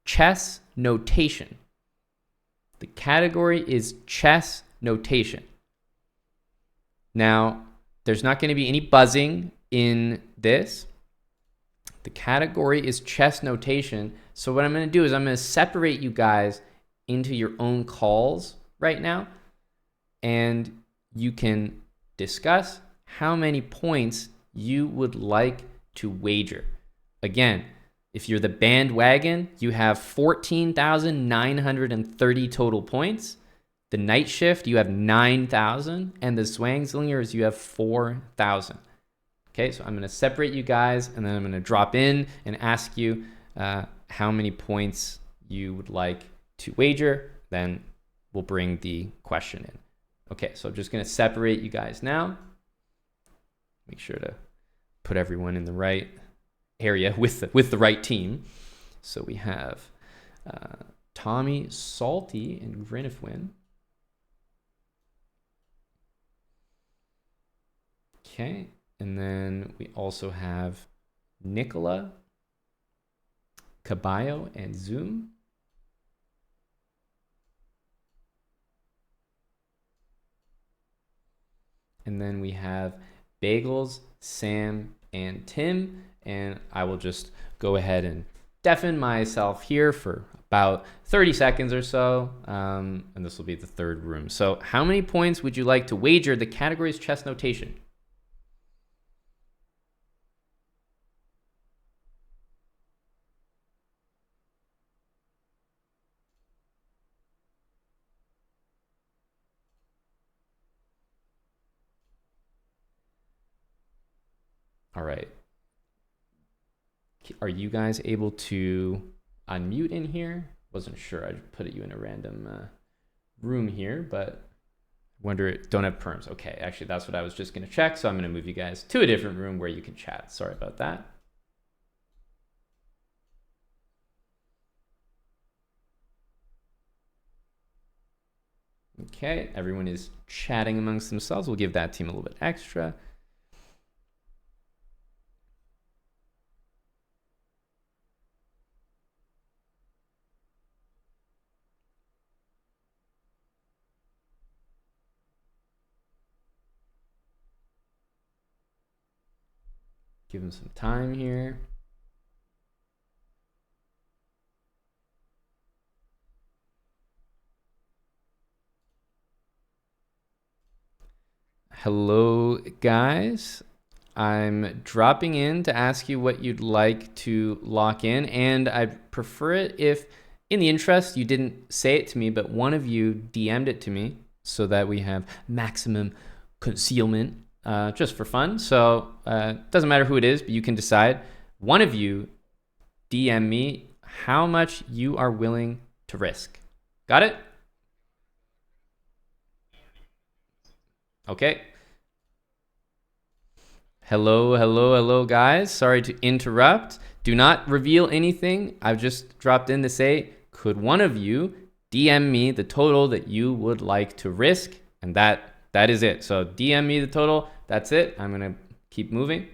chess notation. The category is chess notation. Now, there's not going to be any buzzing in this. The category is chess notation. So what I'm going to do is I'm going to separate you guys into your own calls right now, and you can discuss how many points you would like to wager. Again, if you're the bandwagon, you have 14,930 total points. The night shift, you have 9,000, and the swang slingers, you have 4,000. Okay, so I'm going to separate you guys, and then I'm going to drop in and ask you how many points you would like to wager. Then we'll bring the question in. Okay, so I'm just going to separate you guys now. Make sure to put everyone in the right area with the right team. So we have Tommy, Salty, and Grinifwin. Okay, and then we also have Nicola, Caballo, and Zoom. And then we have Bagels, Sam, and Tim. And I will just go ahead and deafen myself here for about 30 seconds or so. And this will be the third room. So how many points would you like to wager? The category is chess notation. All right. Are you guys able to unmute in here? Wasn't sure. I put you in a random room here, but wonder it don't have perms. Okay, actually that's what I was just gonna check. So I'm gonna move you guys to a different room where you can chat. Sorry about that. Okay, everyone is chatting amongst themselves. We'll give that team a little bit extra. Give them some time here. Hello, guys. I'm dropping in to ask you what you'd like to lock in, and I'd prefer it if, in the interest, you didn't say it to me, but one of you DM'd it to me so that we have maximum concealment just for fun. So it doesn't matter who it is, but you can decide. One of you DM me how much you are willing to risk. Got it? Okay. Hello, guys. Sorry to interrupt. Do not reveal anything. I've just dropped in to say, could one of you DM me the total that you would like to risk? And that is it. So DM me the total. That's it. I'm going to keep moving.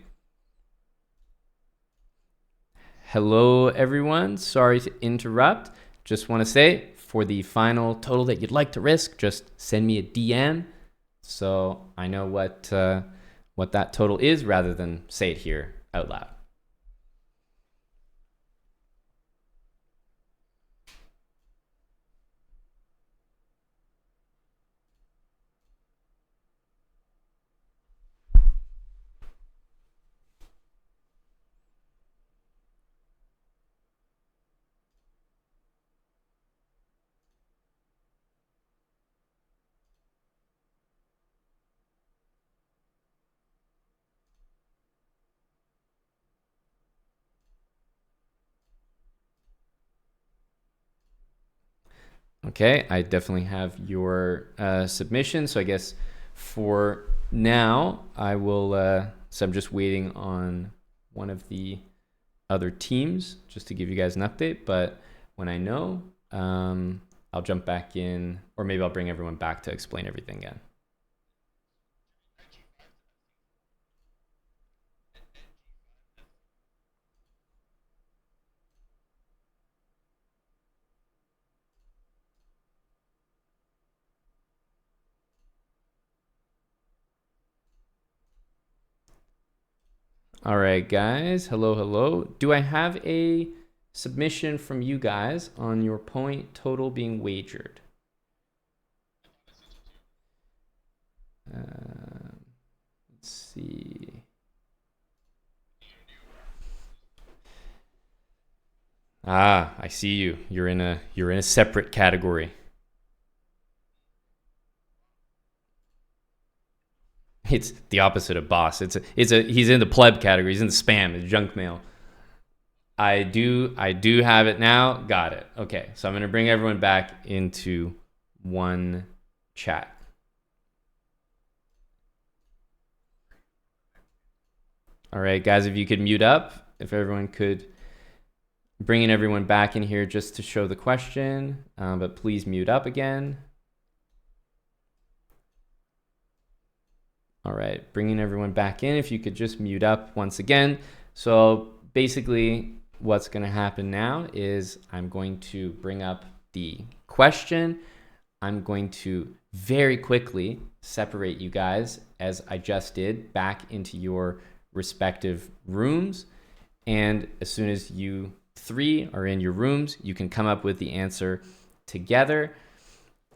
Hello, everyone. Sorry to interrupt. Just want to say, for the final total that you'd like to risk, just send me a DM so I know what that total is rather than say it here out loud. Okay, I definitely have your submission. So I guess for now, I will, so I'm just waiting on one of the other teams just to give you guys an update. But when I know, I'll jump back in, or maybe I'll bring everyone back to explain everything again. All right, guys. Hello. Do I have a submission from you guys on your point total being wagered? Let's see. Ah, I see you. You're in a separate category. It's the opposite of boss. He's in the pleb category. He's in the spam, the junk mail. I do have it now. Got it. Okay, so I'm gonna bring everyone back into one chat. All right, guys, if you could mute up, if everyone could, bringing everyone back in here just to show the question, but please mute up again. All right, bringing everyone back in. If you could just mute up once again. So basically what's going to happen now is I'm going to bring up the question. I'm going to very quickly separate you guys, as I just did, back into your respective rooms. And as soon as you three are in your rooms, you can come up with the answer together.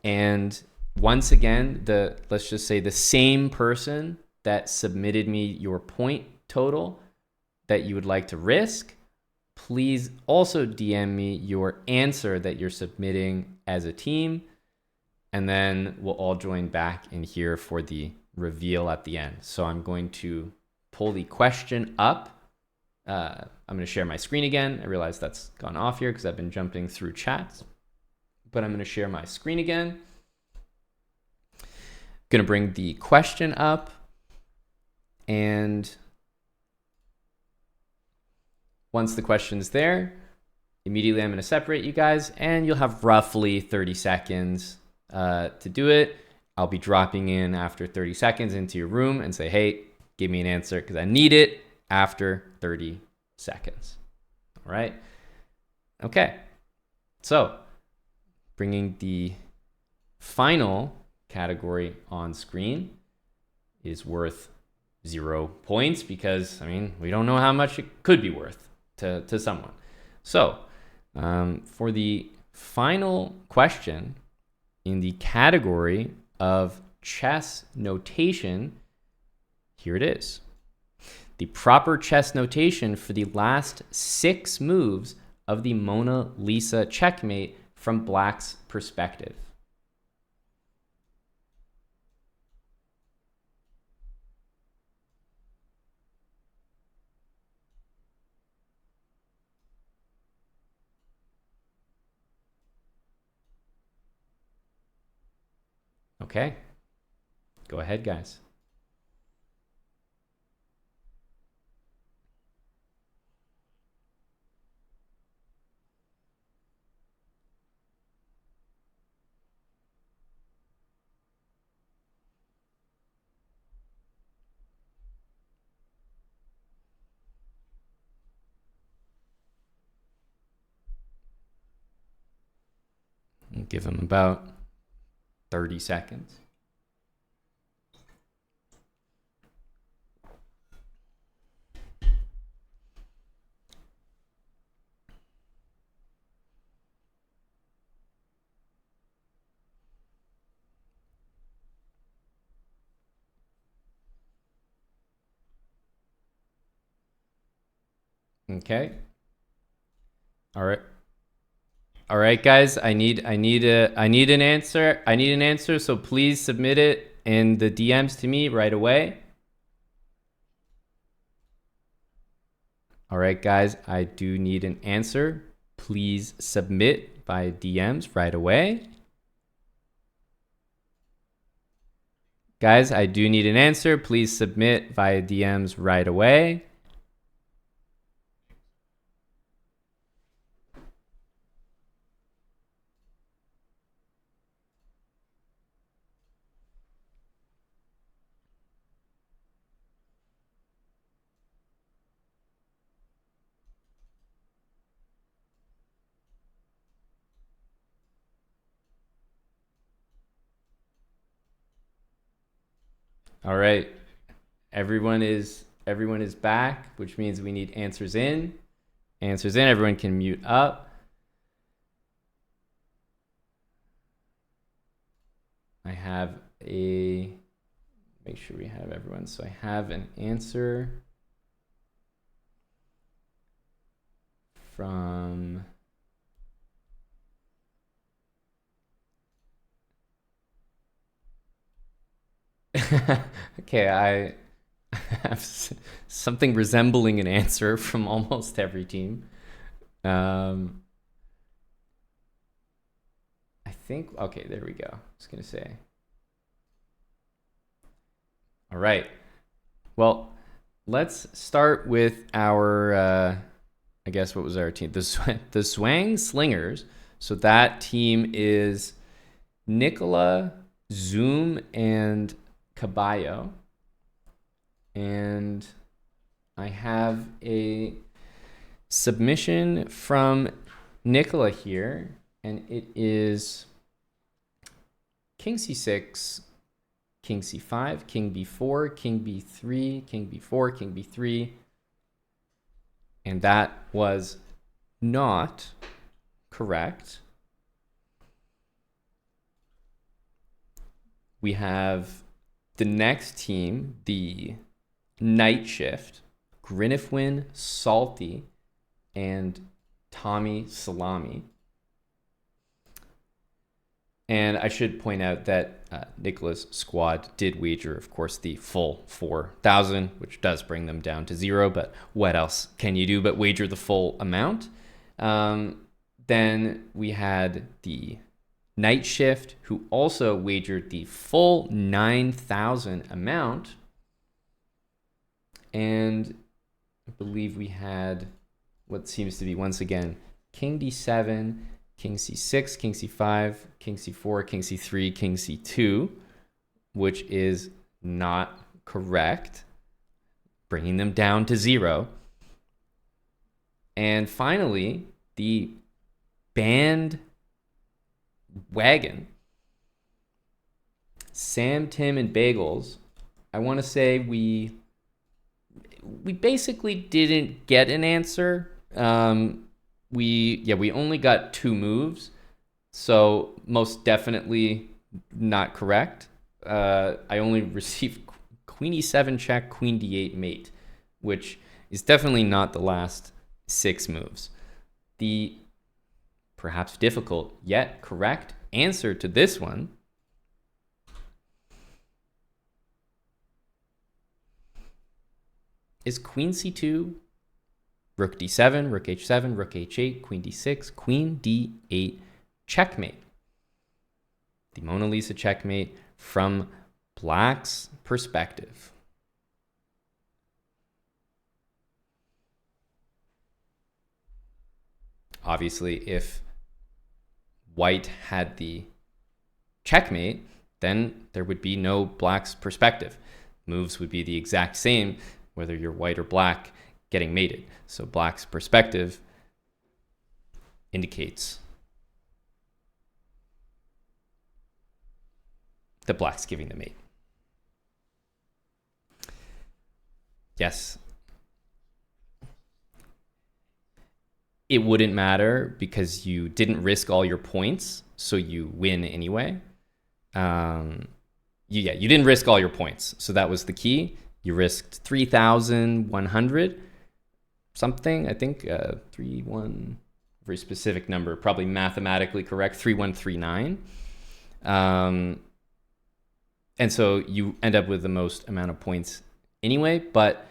And once again, let's just say the same person that submitted me your point total that you would like to risk, please also DM me your answer that you're submitting as a team. And then we'll all join back in here for the reveal at the end. So I'm going to pull the question up. I'm going to share my screen again. I realize that's gone off here because I've been jumping through chats. But I'm going to share my screen again. I'm going to bring the question up. And once the question's there, immediately I'm going to separate you guys. And you'll have roughly 30 seconds to do it. I'll be dropping in after 30 seconds into your room and say, hey, give me an answer because I need it after 30 seconds. All right. Okay. So bringing the final category on screen is worth 0 points because, I mean, we don't know how much it could be worth to someone. So for the final question in the category of chess notation, here it is. The proper chess notation for the last 6 moves of the Mona Lisa checkmate from Black's perspective. Okay, go ahead, guys. Give them about 30 seconds. Okay. All right. All right, guys. I need an answer. I need an answer. So please submit it in the DMs to me right away. All right, guys. I do need an answer. Please submit by DMs right away. Guys, I do need an answer. Please submit via DMs right away. All right. Everyone is back, which means we need answers in. Answers in. Everyone can mute up. I have make sure we have everyone. So I have an answer from okay, I have something resembling an answer from almost every team. I think, okay, there we go. I was going to say. All right. Well, let's start with our, I guess, what was our team? The Swang Slingers. So that team is Nicola, Zoom, and Caballo. And I have a submission from Nicola here, and it is king c6, king c5, king b4, king b3, king b4, king b3. And that was not correct. We have the next team, the Night Shift, Grinifwin, Salty, and Tommy Salami. And I should point out that Nicola's squad did wager, of course, the full 4,000, which does bring them down to 0. But what else can you do but wager the full amount? Then we had the Night Shift, who also wagered the full 9,000 amount. And I believe we had what seems to be, once again, king d7, king c6, king c5, king c4, king c3, king c2, which is not correct, bringing them down to 0. And finally, the band wagon, Sam, Tim, and Bagels. I want to say we basically didn't get an answer. We only got 2 moves, so most definitely not correct. I only received queen e7 check, queen d8 mate, which is definitely not the last 6 moves. The perhaps difficult yet correct answer to this one is queen c2, rook d7, rook h7, rook h8, queen d6, queen d8 checkmate. The Mona Lisa checkmate from Black's perspective. Obviously, if White had the checkmate, then there would be no Black's perspective. Moves would be the exact same, whether you're White or Black getting mated. So Black's perspective indicates that Black's giving the mate. Yes. It wouldn't matter because you didn't risk all your points, so you win anyway. You didn't risk all your points, so that was the key. You risked 3,100 something, I think, 3-1, very specific number, probably mathematically correct, 3,139. And so you end up with the most amount of points anyway, but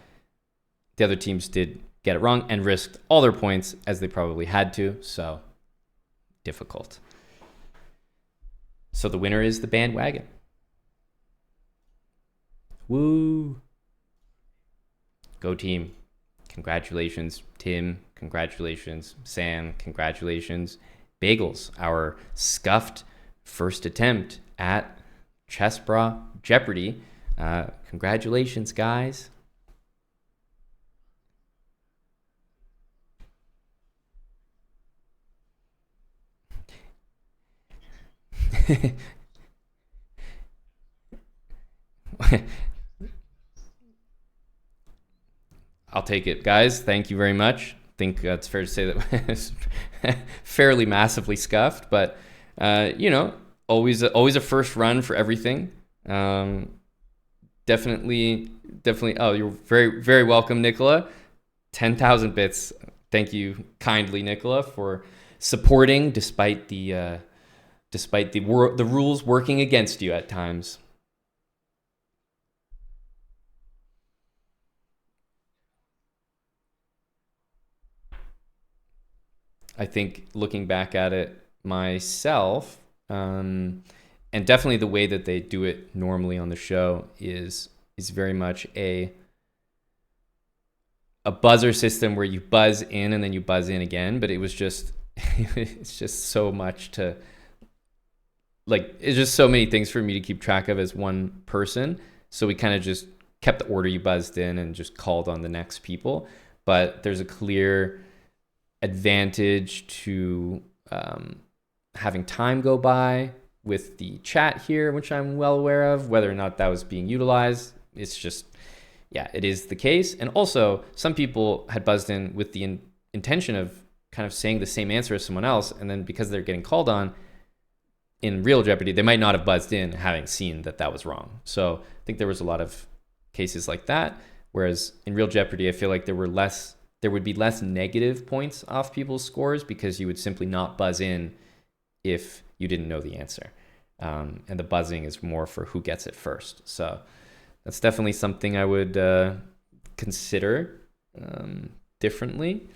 the other teams did get it wrong and risked all their points as they probably had to, so difficult. So the winner is the bandwagon. Woo! Go team. Congratulations, Tim. Congratulations, Sam. Congratulations, Bagels, our scuffed first attempt at chessbrah Jeopardy. Congratulations, guys. I'll take it, guys. Thank you very much. I think it's fair to say that it's fairly massively scuffed, but always a first run for everything. Definitely. Oh, you're very, very welcome, Nicola. 10,000 bits. Thank you kindly, Nicola, for supporting despite the rules working against you at times. I think looking back at it myself, and definitely the way that they do it normally on the show is very much a buzzer system where you buzz in and then you buzz in again. But it was just it's just so much to it's just so many things for me to keep track of as one person. So we kind of just kept the order you buzzed in and just called on the next people. But there's a clear advantage to having time go by with the chat here, which I'm well aware of. Whether or not that was being utilized, it's just, yeah, it is the case. And also, some people had buzzed in with the intention of kind of saying the same answer as someone else, and then because they're getting called on in real Jeopardy, they might not have buzzed in having seen that that was wrong. So I think there was a lot of cases like that. Whereas in real Jeopardy, I feel like there would be less negative points off people's scores because you would simply not buzz in if you didn't know the answer. And the buzzing is more for who gets it first. So that's definitely something I would consider differently.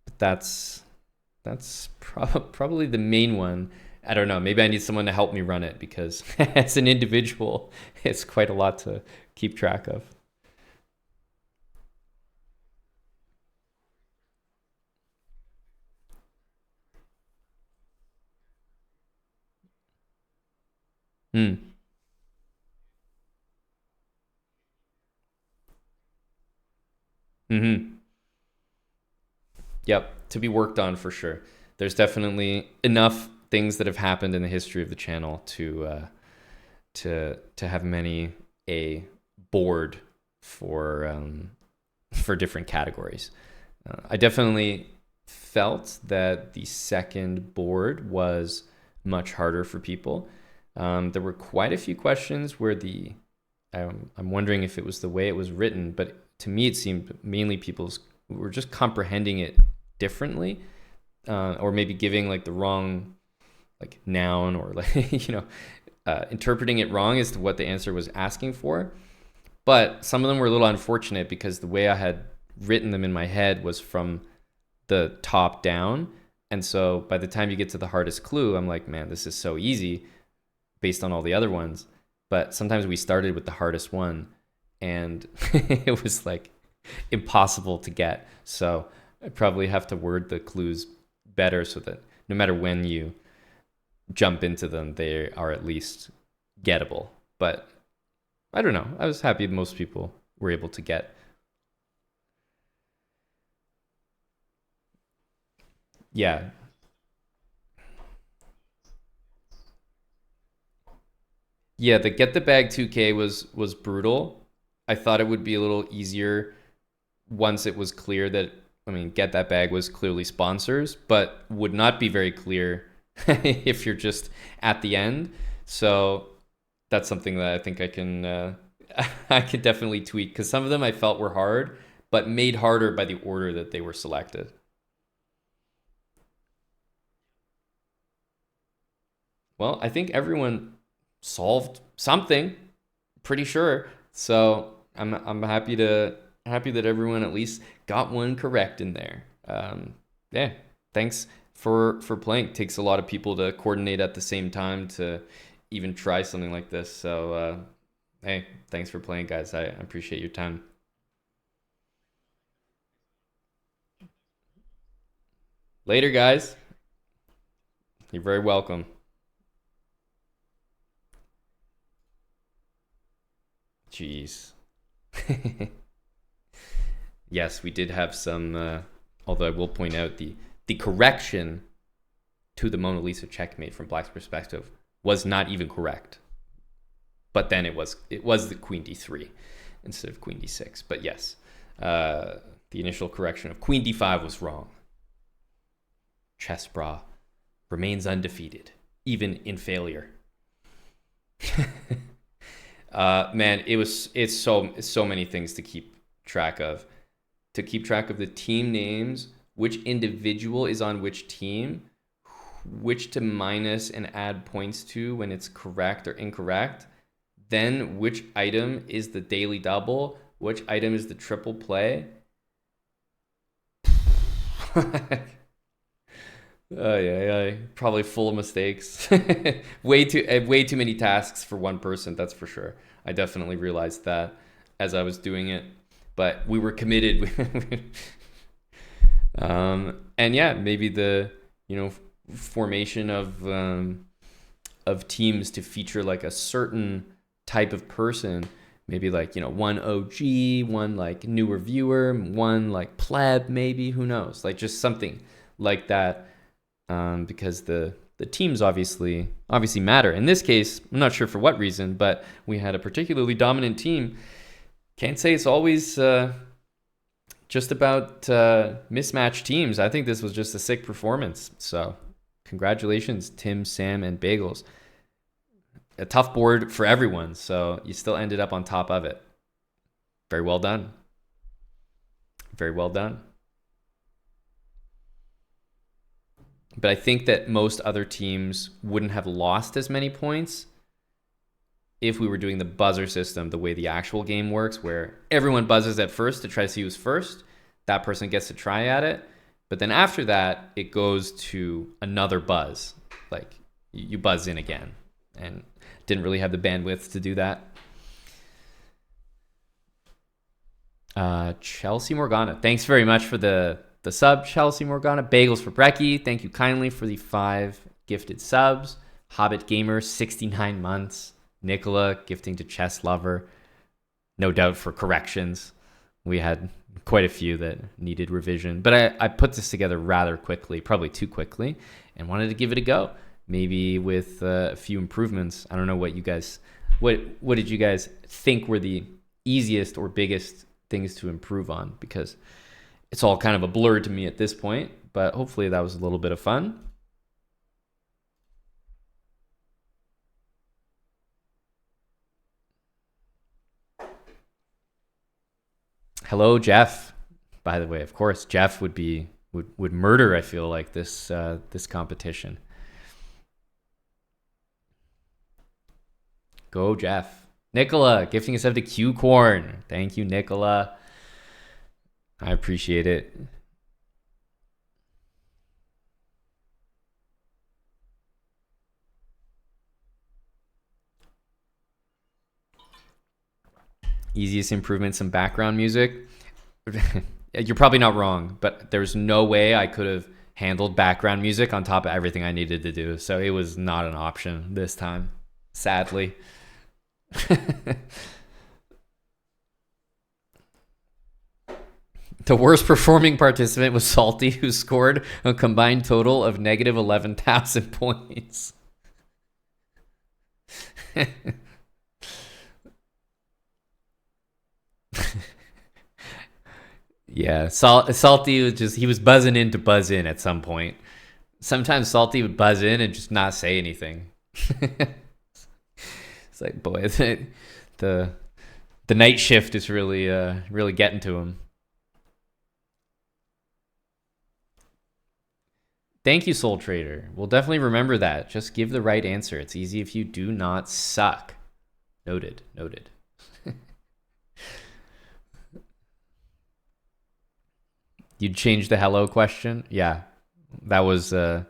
But that's probably the main one. I don't know. Maybe I need someone to help me run it because as an individual, it's quite a lot to keep track of. Hmm. Mm-hmm. Yep. To be worked on for sure. There's definitely enough things that have happened in the history of the channel to have many a board for different categories. I definitely felt that the second board was much harder for people. There were quite a few questions where I'm wondering if it was the way it was written, but to me it seemed mainly people were just comprehending it differently, or maybe giving like the wrong like noun or like interpreting it wrong as to what the answer was asking for. But some of them were a little unfortunate because the way I had written them in my head was from the top down. And so by the time you get to the hardest clue, I'm like, man, this is so easy based on all the other ones. But sometimes we started with the hardest one and it was like impossible to get. So I probably have to word the clues better so that no matter when you jump into them, they are at least gettable. But I don't know. I was happy most people were able to get. Yeah. Yeah, the Get the Bag 2K was brutal. I thought it would be a little easier once it was clear that, I mean, Get That Bag was clearly sponsors, but would not be very clear if you're just at the end. So that's something that I think I can I could definitely tweak because some of them I felt were hard, but made harder by the order that they were selected. Well, I think everyone solved something, pretty sure. So I'm happy that everyone at least got one correct in there. Yeah, thanks for playing. It takes a lot of people to coordinate at the same time to even try something like this. So hey, thanks for playing, guys. I appreciate your time. Later, guys. You're very welcome. Jeez. Yes, we did have some. Although I will point out the correction to the Mona Lisa checkmate from Black's perspective was not even correct. But then it was the Queen D3 instead of Queen D6. But yes, the initial correction of Queen D5 was wrong. Chessbrah remains undefeated even in failure. Man, it's so many things to keep track of. To keep track of the team names, which individual is on which team, which to minus and add points to when it's correct or incorrect, then which item is the daily double, which item is the triple play. Yeah, probably full of mistakes. Way too many tasks for one person, that's for sure. I definitely realized that as I was doing it, but we were committed. And yeah, maybe the formation of teams to feature like a certain type of person, maybe like one OG, one like newer viewer, one like pleb, maybe, who knows, like just something like that, because the teams obviously matter. In this case, I'm not sure for what reason, but we had a particularly dominant team. Can't say it's always just about mismatched teams. I think this was just a sick performance. So congratulations, Tim, Sam, and Bagels. A tough board for everyone, so you still ended up on top of it. Very well done. Very well done. But I think that most other teams wouldn't have lost as many points if we were doing the buzzer system the way the actual game works, where everyone buzzes at first to try to see who's first. That person gets to try at it. But then after that, it goes to another buzz. Like, you buzz in again. And didn't really have the bandwidth to do that. Chelsea Morgana. Thanks very much for the sub, Chelsea Morgana. Bagels for Brecky. Thank you kindly for the 5 gifted subs. Hobbit Gamer, 69 months. Nicola gifting to Chess Lover. No doubt for corrections. We had quite a few that needed revision. But I put this together rather quickly, probably too quickly, and wanted to give it a go. Maybe with a few improvements. I don't know what you guys... What did you guys think were the easiest or biggest things to improve on? Because it's all kind of a blur to me at this point, but hopefully that was a little bit of fun. Hello, Jeff. By the way, of course, Jeff would murder, I feel like, this competition. Go, Jeff. Nicola, gifting us up to Q Corn. Thank you, Nicola. I appreciate it. Easiest improvement, some background music. You're probably not wrong, but there's no way I could have handled background music on top of everything I needed to do. So it was not an option this time, sadly. The worst performing participant was Salty, who scored a combined total of negative 11,000 points. Yeah, Salty was he was buzzing in to buzz in at some point. Sometimes Salty would buzz in and just not say anything. It's like, boy, the night shift is really getting to him. Thank you, Soul Trader. We'll definitely remember that. Just give the right answer. It's easy if you do not suck. Noted. You'd change the hello question? Yeah. That was for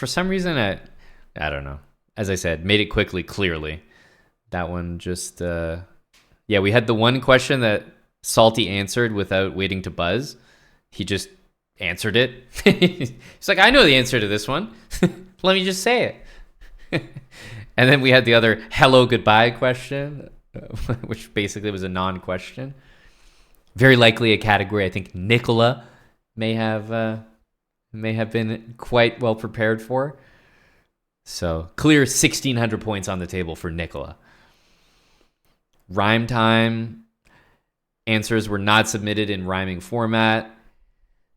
some reason I don't know. As I said, made it quickly, clearly. That one just yeah, we had the one question that Salty answered without waiting to buzz. He just answered it. He's like, I know the answer to this one. Let me just say it. And then we had the other hello goodbye question, which basically was a non-question. Very likely a category I think Nicola may have been quite well prepared for. So clear 1,600 points on the table for Nicola. Rhyme time. Answers were not submitted in rhyming format.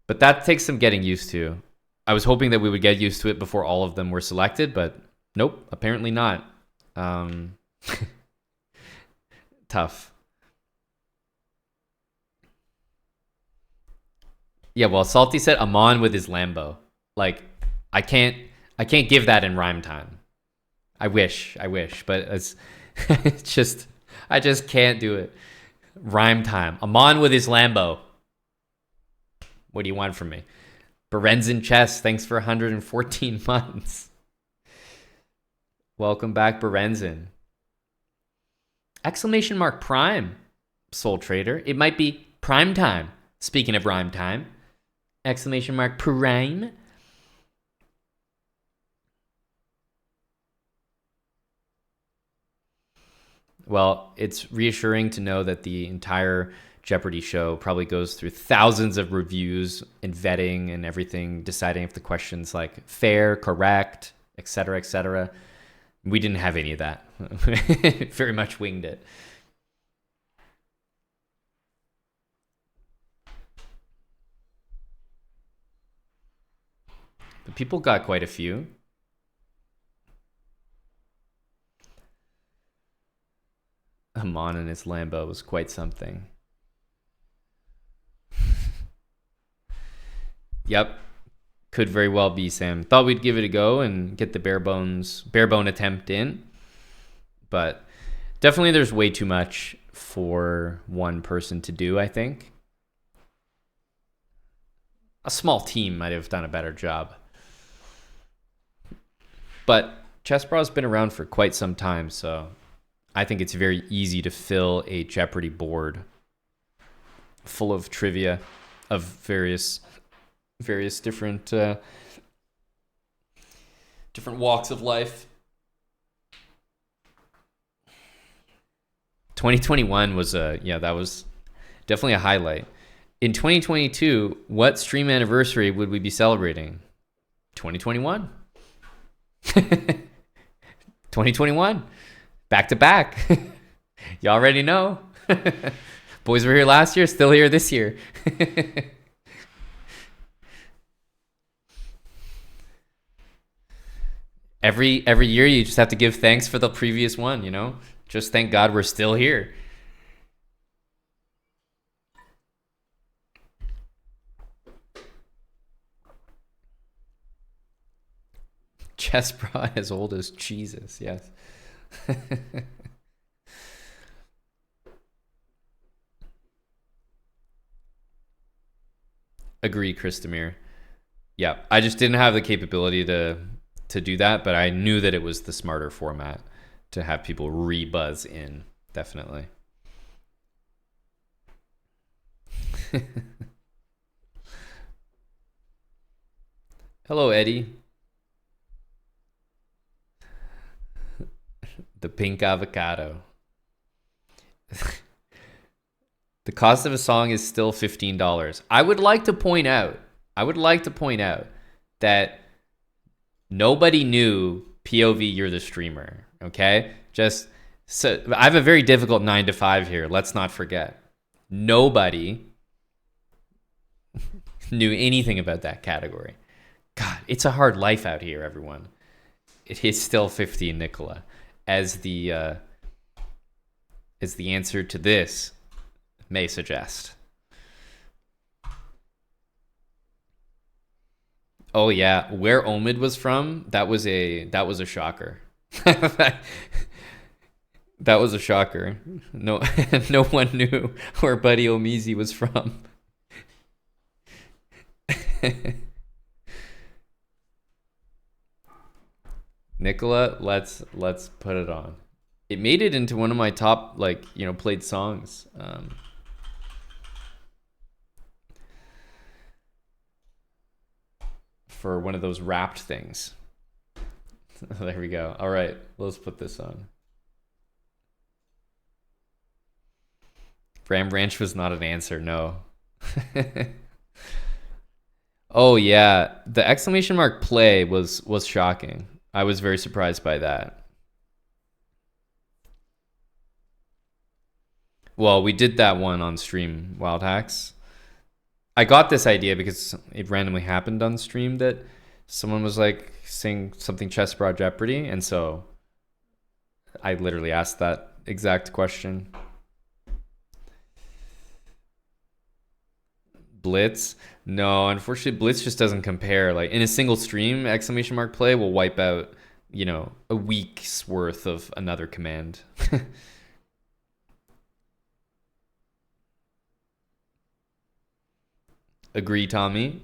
But that takes some getting used to. I was hoping that we would get used to it before all of them were selected, but nope, apparently not. Tough. Yeah, well, Salty said Amon with his Lambo. Like, I can't give that in rhyme time. I wish, but it's just I just can't do it. Rhyme time. Amon with his Lambo. What do you want from me? Berenzin Chess, thanks for 114 months. Welcome back, Berenzin. Exclamation mark prime, Soul Trader. It might be prime time. Speaking of rhyme time. Exclamation mark prime. Well, it's reassuring to know that the entire Jeopardy show probably goes through thousands of reviews and vetting and everything, deciding if the question's like fair, correct, etc., etc. We didn't have any of that. Very much winged it. But people got quite a few. Amon and his Lambo was quite something. Yep. Could very well be, Sam. Thought we'd give it a go and get the bare bone attempt in. But definitely there's way too much for one person to do, I think. A small team might have done a better job. But chessbrah's been around for quite some time, so I think it's very easy to fill a Jeopardy board full of trivia of various different different walks of life. 2021 was that was definitely a highlight. In 2022, what stream anniversary would we be celebrating? 2021. 2021. Back to back. You already know. Boys were here last year, still here this year. Every year you just have to give thanks for the previous one, you know? Just thank God we're still here. Chessbrah as old as Jesus, yes. Agree, Christomir. Yeah, I just didn't have the capability to do that, but I knew that it was the smarter format to have people re-buzz in, definitely. Hello, Eddie. The pink avocado. The cost of a song is still $15. I would like to point out that nobody knew POV you're the streamer, okay? Just so I have a very difficult 9 to 5 here. Let's not forget. Nobody knew anything about that category. God, it's a hard life out here, everyone. It is still 15, Nicola. As the answer to this may suggest. Oh yeah, where Omid was from, that was a shocker. That was a shocker. No no one knew where Buddy Omizi was from. Nicola, let's put it on. It made it into one of my top played songs. For one of those wrapped things. There we go. All right, let's put this on. Ram Ranch was not an answer, no. Oh yeah, the exclamation mark play was shocking. I was very surprised by that. Well, we did that one on stream, Wild Hacks. I got this idea because it randomly happened on stream that someone was like saying something chessbrah Jeopardy, and so I literally asked that exact question. Blitz? No, unfortunately Blitz just doesn't compare. Like in a single stream, exclamation mark play will wipe out, a week's worth of another command. Agree, Tommy.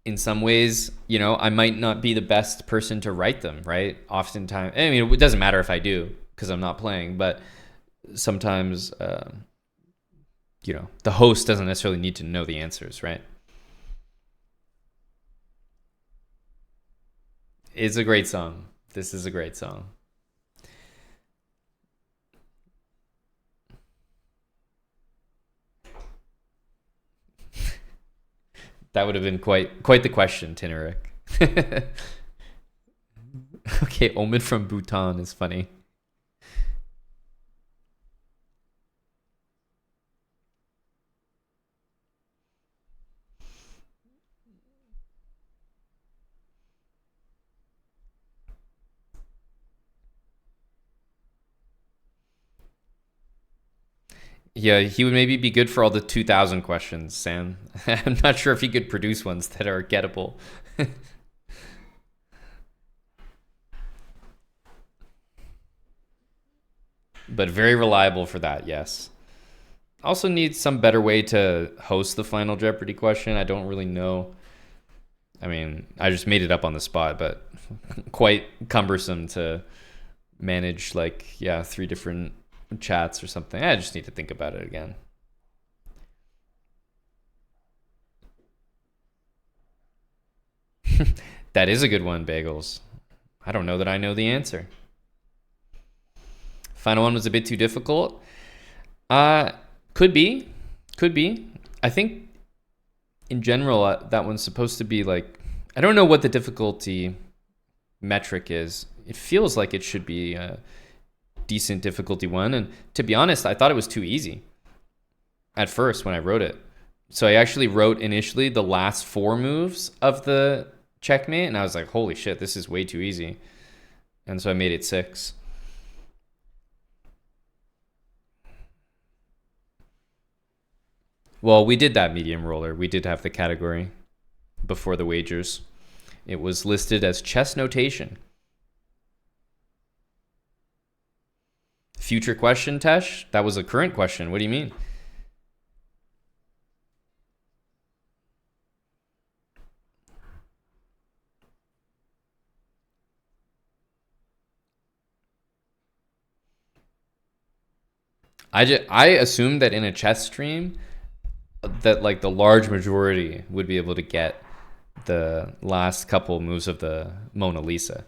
In some ways, I might not be the best person to write them, right? Oftentimes, I mean, it doesn't matter if I do because I'm not playing, but sometimes, the host doesn't necessarily need to know the answers, right? It's a great song. This is a great song. That would have been quite the question, Tineric. Okay, Omen from Bhutan is funny. Yeah, he would maybe be good for all the 2000 questions, Sam. I'm not sure if he could produce ones that are gettable. But very reliable for that, yes. Also need some better way to host the final Jeopardy question. I don't really know. I mean, I just made it up on the spot, but quite cumbersome to manage, like, yeah, 3 different chats or something. I just need to think about it again. That is a good one, Bagels. I don't know that I know the answer. Final one was a bit too difficult. Uh, could be, could be. I think in general that one's supposed to be like, I don't know what the difficulty metric is. It feels like it should be a decent difficulty one, and to be honest, I thought it was too easy at first when I wrote it. So I actually wrote initially the last 4 moves of the checkmate, and I was like, holy shit, this is way too easy. And so I made it 6. Well, we did that medium roller. We did have the category before the wagers. It was listed as chess notation. Future question, Tesh? That was a current question. What do you mean? I assume that in a chess stream that like the large majority would be able to get the last couple moves of the Mona Lisa.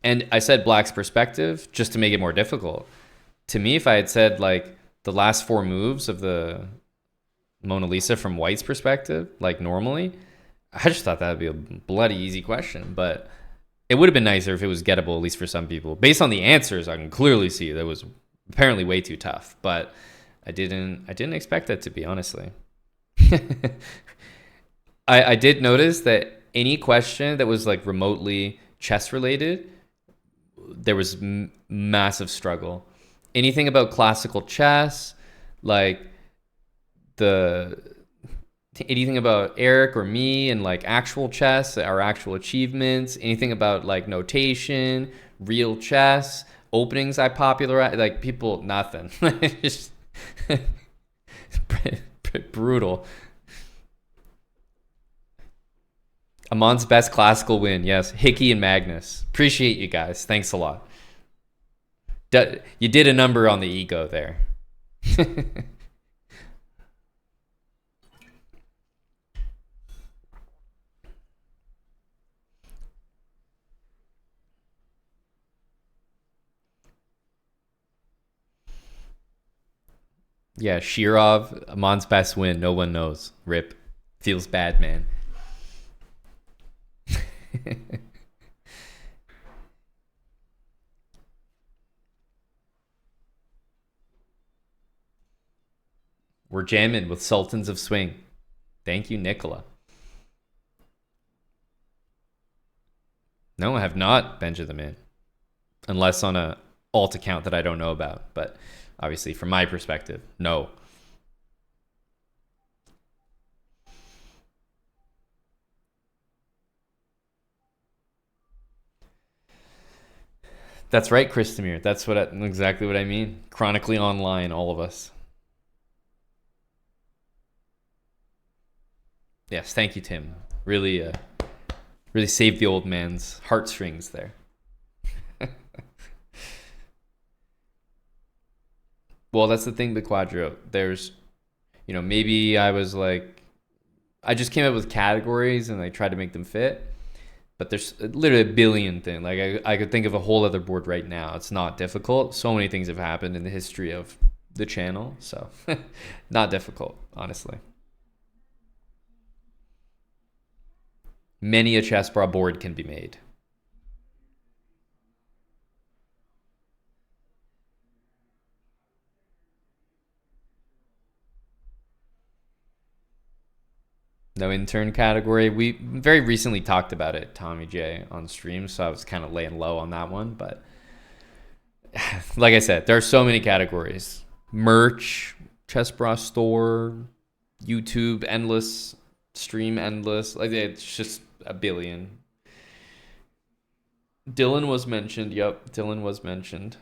And I said Black's perspective just to make it more difficult. To me, if I had said like the last 4 moves of the Mona Lisa from White's perspective, like normally, I just thought that would be a bloody easy question. But it would have been nicer if it was gettable, at least for some people. Based on the answers, I can clearly see that was apparently way too tough. But I didn't expect that, to be honestly. I did notice that any question that was like remotely chess related, there was massive struggle. Anything about classical chess, like the anything about Eric or me and like actual chess, our actual achievements, anything about like notation, real chess, openings I popularized, like people, nothing. Just brutal. Amon's best classical win. Yes, Hickey and Magnus. Appreciate you guys. Thanks a lot. You did a number on the ego there. Yeah, Shirov, Amon's best win. No one knows. Rip. Feels bad, man. We're jamming with Sultans of Swing. Thank you, Nicola. No, I have not benching them in. Unless on a alt account that I don't know about. But obviously, from my perspective, no. That's right, Christamir. That's exactly what I mean. Chronically online, all of us. Yes, thank you, Tim. Really saved the old man's heartstrings there. Well, that's the thing with Quadro. There's, maybe I was like, I just came up with categories and I tried to make them fit. But there's literally a billion things. Like I could think of a whole other board right now. It's not difficult. So many things have happened in the history of the channel. So not difficult, honestly. many a chessbrah board can be made. No intern category. We very recently talked about it, Tommy J, on stream, so I was kind of laying low on that one. But like I said, there are so many categories: merch, chessbrah store, YouTube, endless, stream, endless. Like it's just a billion. Dylan was mentioned. Yep, Dylan was mentioned.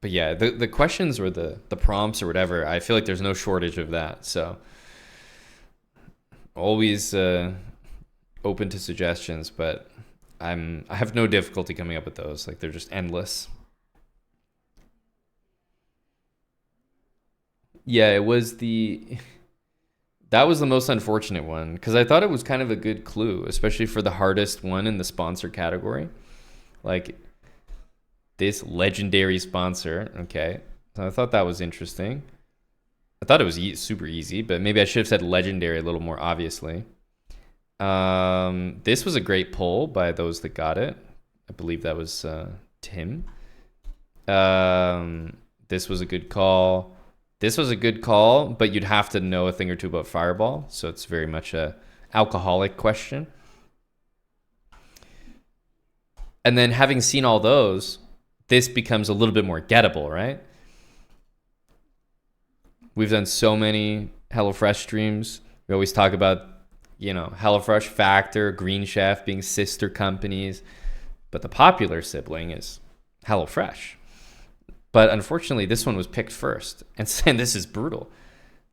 But yeah, the questions or the prompts or whatever, I feel like there's no shortage of that. So always open to suggestions, but I have no difficulty coming up with those. Like they're just endless. Yeah, it was that was the most unfortunate one because I thought it was kind of a good clue, especially for the hardest one in the sponsor category. Like this legendary sponsor. Okay. So I thought that was interesting. I thought it was super easy, but maybe I should have said legendary a little more obviously. This was a great poll by those that got it. I believe that was Tim. This was a good call. This was a good call, but you'd have to know a thing or two about Fireball, so it's very much a alcoholic question. And then having seen all those, this becomes a little bit more gettable, right? We've done so many HelloFresh streams. We always talk about, HelloFresh Factor, Green Chef being sister companies, but the popular sibling is HelloFresh. But unfortunately, this one was picked first. And this is brutal.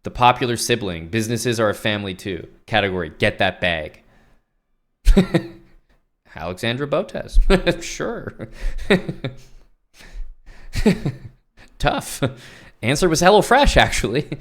The popular sibling, businesses are a family too. Category, get that bag. Alexandra Botes. Sure. Tough. Answer was HelloFresh, actually.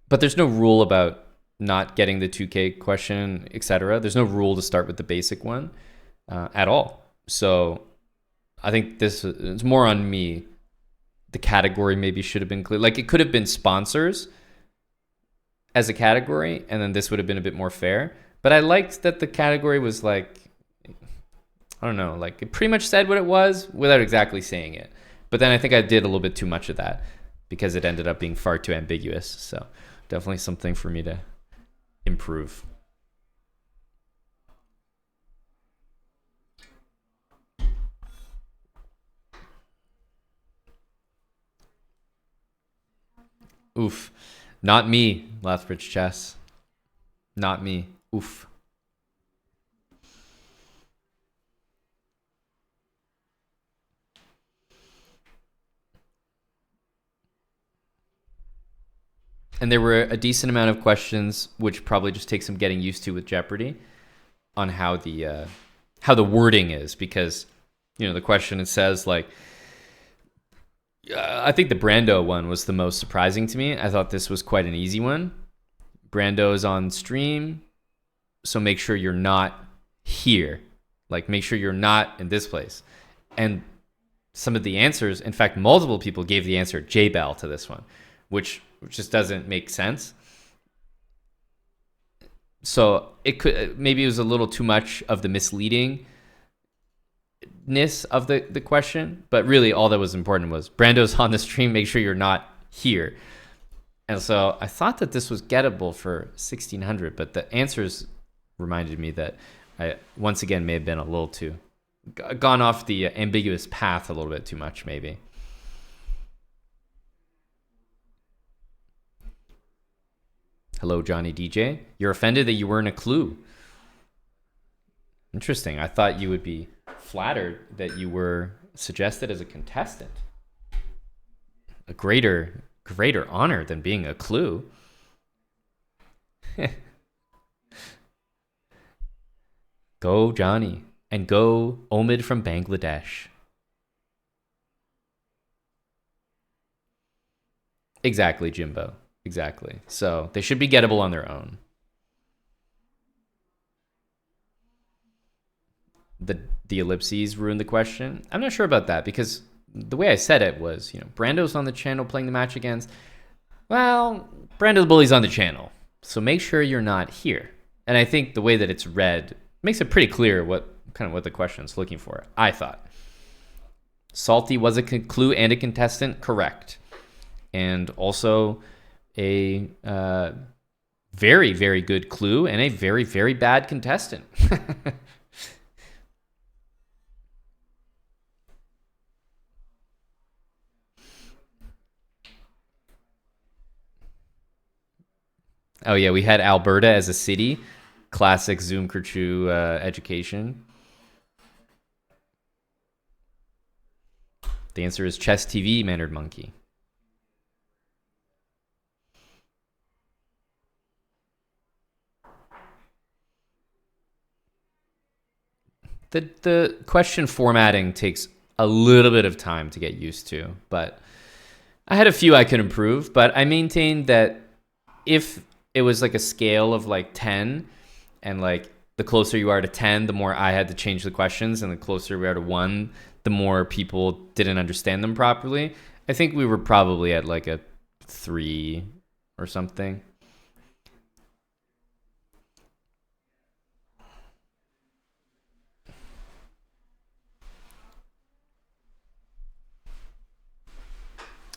But there's no rule about not getting the 2K question, etc. There's no rule to start with the basic one at all. So I think it's more on me. The category maybe should have been clear. Like it could have been sponsors as a category, and then this would have been a bit more fair. But I liked that the category was like, I don't know, like it pretty much said what it was without exactly saying it. But then I think I did a little bit too much of that because it ended up being far too ambiguous. So definitely something for me to improve. Oof. Not me, Lethbridge Chess. Not me. Oof. And there were a decent amount of questions, which probably just takes some getting used to with Jeopardy, on how the wording is, because the question, it says like, I think the Brando one was the most surprising to me. I thought this was quite an easy one. Brando is on stream, so make sure you're not here. Like make sure you're not in this place. And some of the answers, in fact, multiple people gave the answer J-Bell to this one, which just doesn't make sense. So maybe it was a little too much of the misleadingness of the question, but really all that was important was Brando's on the stream, make sure you're not here. And so I thought that this was gettable for 1600, but the answers reminded me that I once again may have been a little too gone off the ambiguous path a little bit too much, maybe. Hello, Johnny DJ. You're offended that you weren't a clue. Interesting. I thought you would be flattered that you were suggested as a contestant. A greater honor than being a clue. Go, Johnny. And go, Omid from Bangladesh. Exactly, Jimbo. Exactly. So they should be gettable on their own. The the ellipses ruined the question. I'm not sure about that because the way I said it was, Brando's on the channel playing the match against. Well, Brando the Bully's on the channel, so make sure you're not here. And I think the way that it's read makes it pretty clear what the question's looking for. I thought Salty was a clue and a contestant, correct, and also a very very good clue and a very very bad contestant. Oh yeah, we had Alberta as a city. Classic Zoom Kerchu education. The answer is Chess TV, Mannered Monkey. The question formatting takes a little bit of time to get used to, but I had a few I could improve. But I maintained that if it was like a scale of like 10, and like the closer you are to 10, the more I had to change the questions, and the closer we are to 1, the more people didn't understand them properly. I think we were probably at like a 3 or something.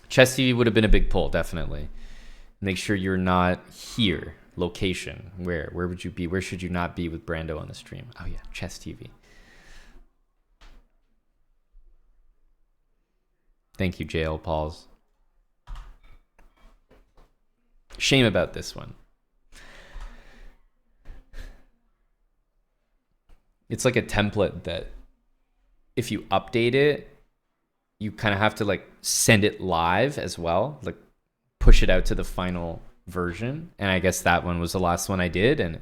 Chess TV would have been a big pull, definitely. Make sure you're not here. Location. Where would you be? Where should you not be with Brando on the stream? Oh yeah, Chess TV. Thank you, JL Pauls. Shame about this one. It's like a template that if you update it, you kind of have to like send it live as well, like push it out to the final version. And I guess that one was the last one I did, and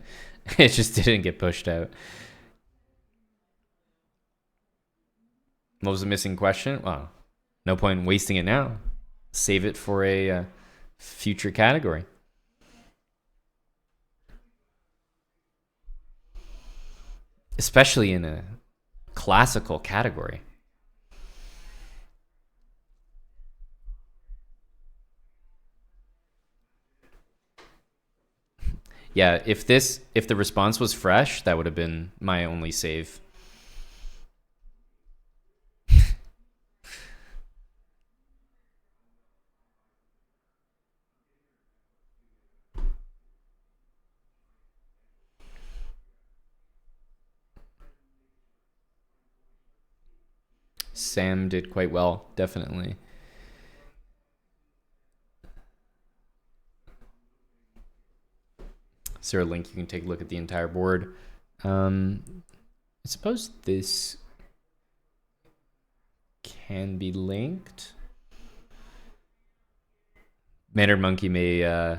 it just didn't get pushed out. What was the missing question? Well, no point in wasting it now. Save it for a future category. Especially in a classical category. Yeah, if the response was fresh, that would have been my only save. Sam did quite well, definitely. Is there a link you can take a look at the entire board? I suppose this can be linked. Mannered Monkey may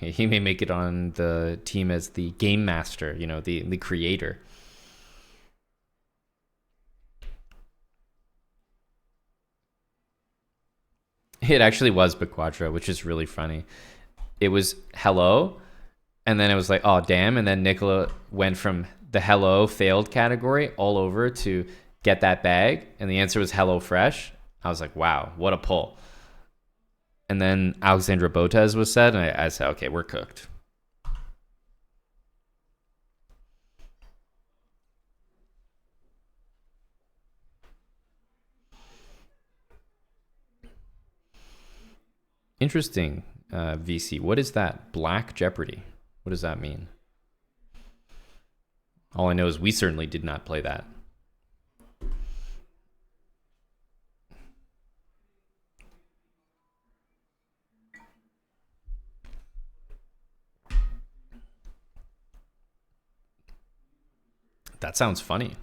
he may make it on the team as the game master, the creator. It actually was Bequadra, which is really funny. It was hello, and then it was like, oh damn, and then Nicola went from the hello failed category all over to get that bag, and the answer was Hello Fresh. I was like, wow, what a pull. And then Alexandra Botez was said, and I said, okay, we're cooked. Interesting, VC. What is that? Black Jeopardy. What does that mean? All I know is we certainly did not play that. That sounds funny.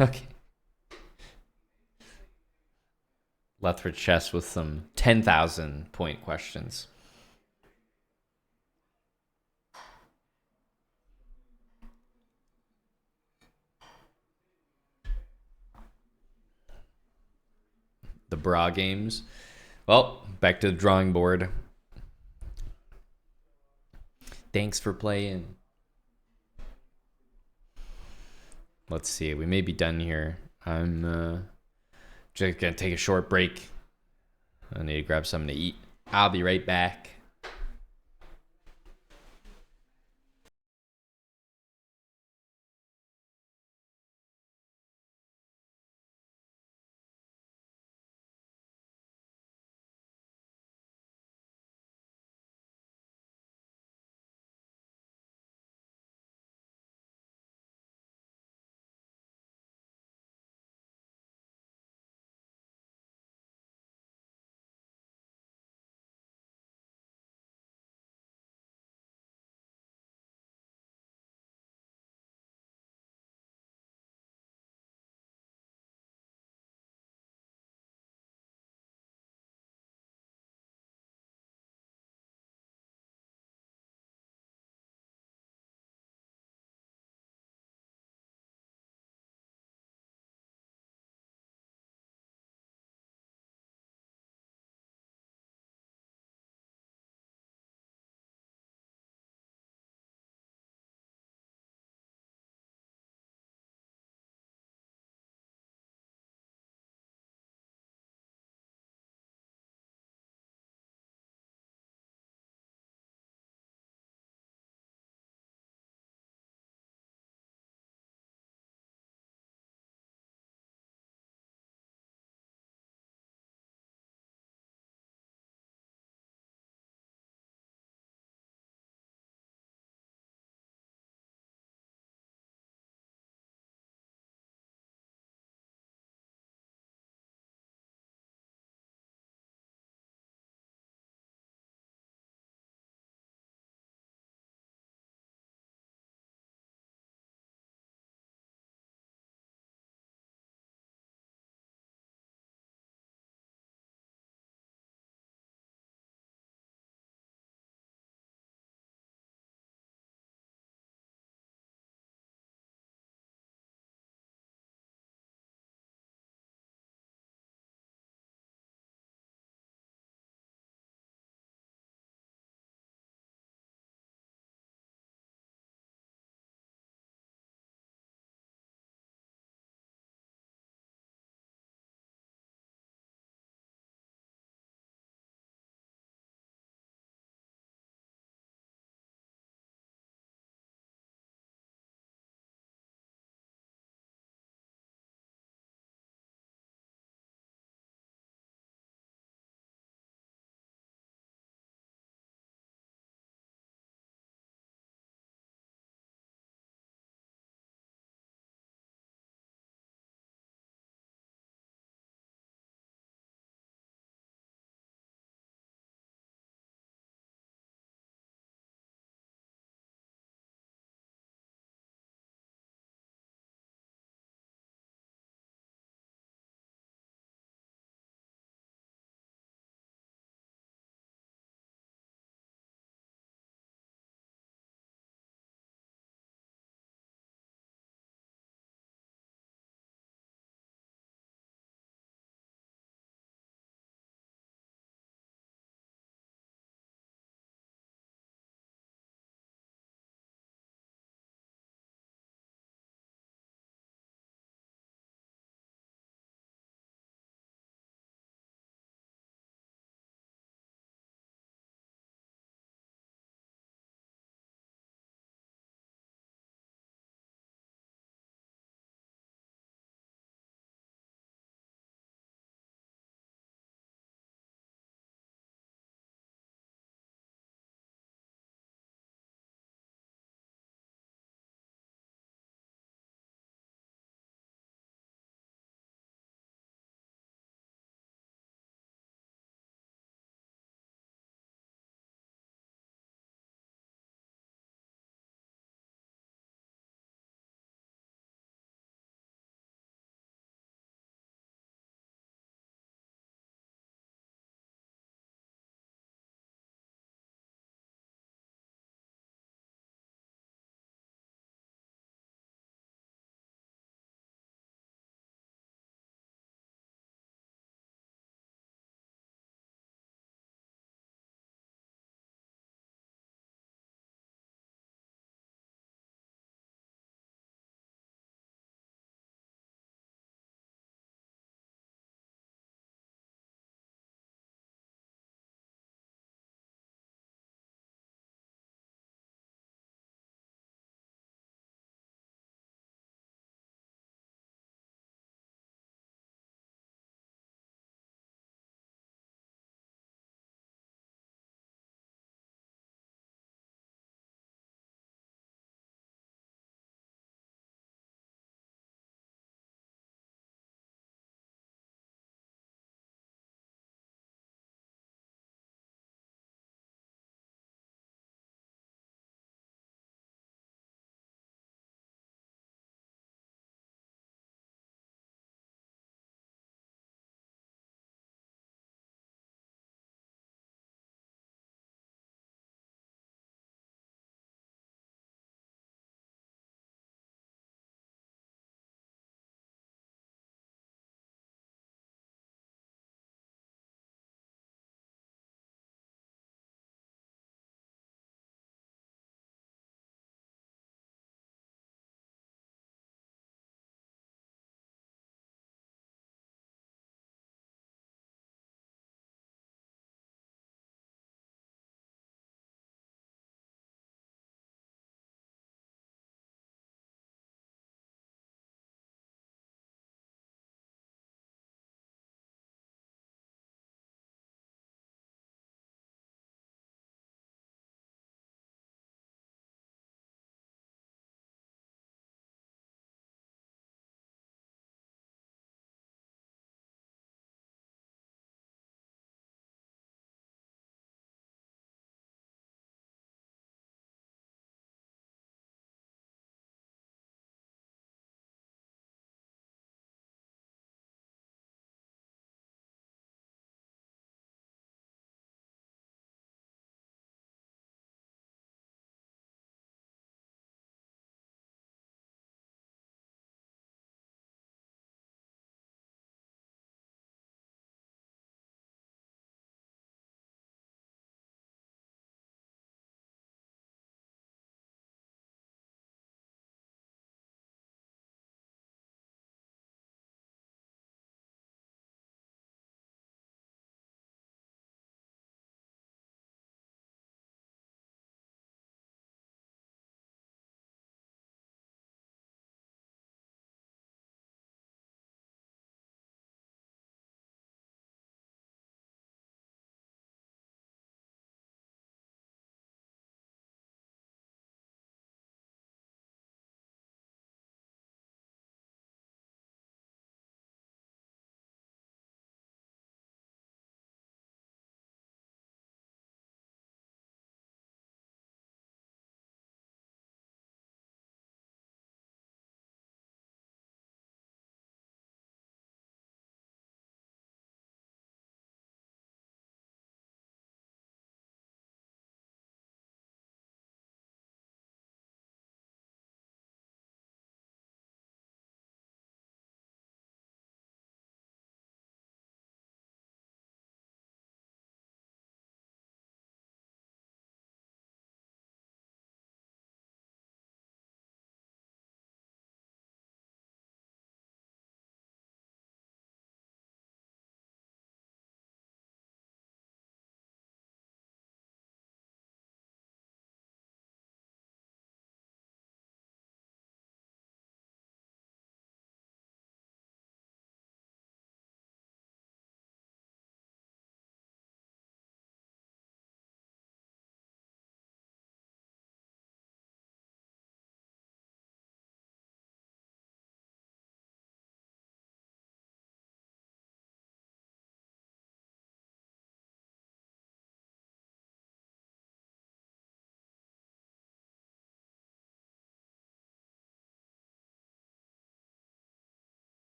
Okay. Lethbridge chess with some 10,000 point questions. The bra games. Well, back to the drawing board. Thanks for playing. Let's see. We may be done here. I'm just gonna take a short break. I need to grab something to eat. I'll be right back.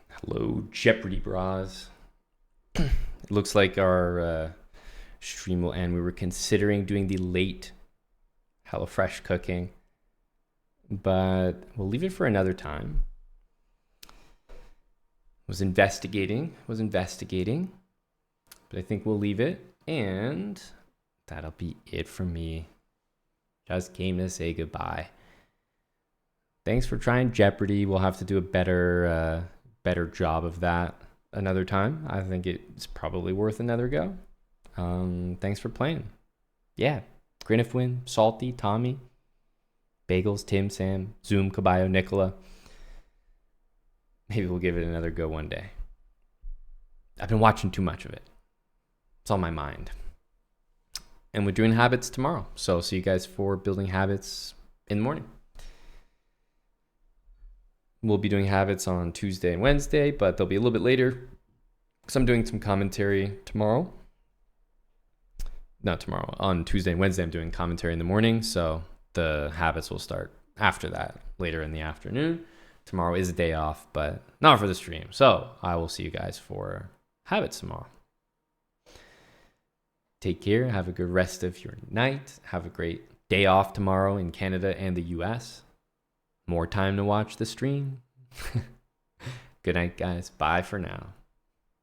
Hello, Jeopardy bras. It looks like our stream will end. We were considering doing the late HelloFresh cooking, but we'll leave it for another time. Was investigating, but I think we'll leave it, and that'll be it from me. Just came to say goodbye. Thanks for trying Jeopardy. We'll have to do a better job of that another time. I think it's probably worth another go. Thanks for playing. Yeah, Grinifwin, Salty, Tommy, Bagels, Tim, Sam, Zoom, Caballo, Nicola. Maybe we'll give it another go one day. I've been watching too much of it. It's on my mind. And we're doing habits tomorrow. So see you guys for building habits in the morning. We'll be doing habits on Tuesday and Wednesday, but they'll be a little bit later because I'm doing some commentary tomorrow. Not tomorrow. On Tuesday and Wednesday, I'm doing commentary in the morning. So the habits will start after that, later in the afternoon. Tomorrow is a day off, but not for the stream. So I will see you guys for habits tomorrow. Take care. Have a good rest of your night. Have a great day off tomorrow in Canada and the US. More time to watch the stream. Good night, guys. Bye for now.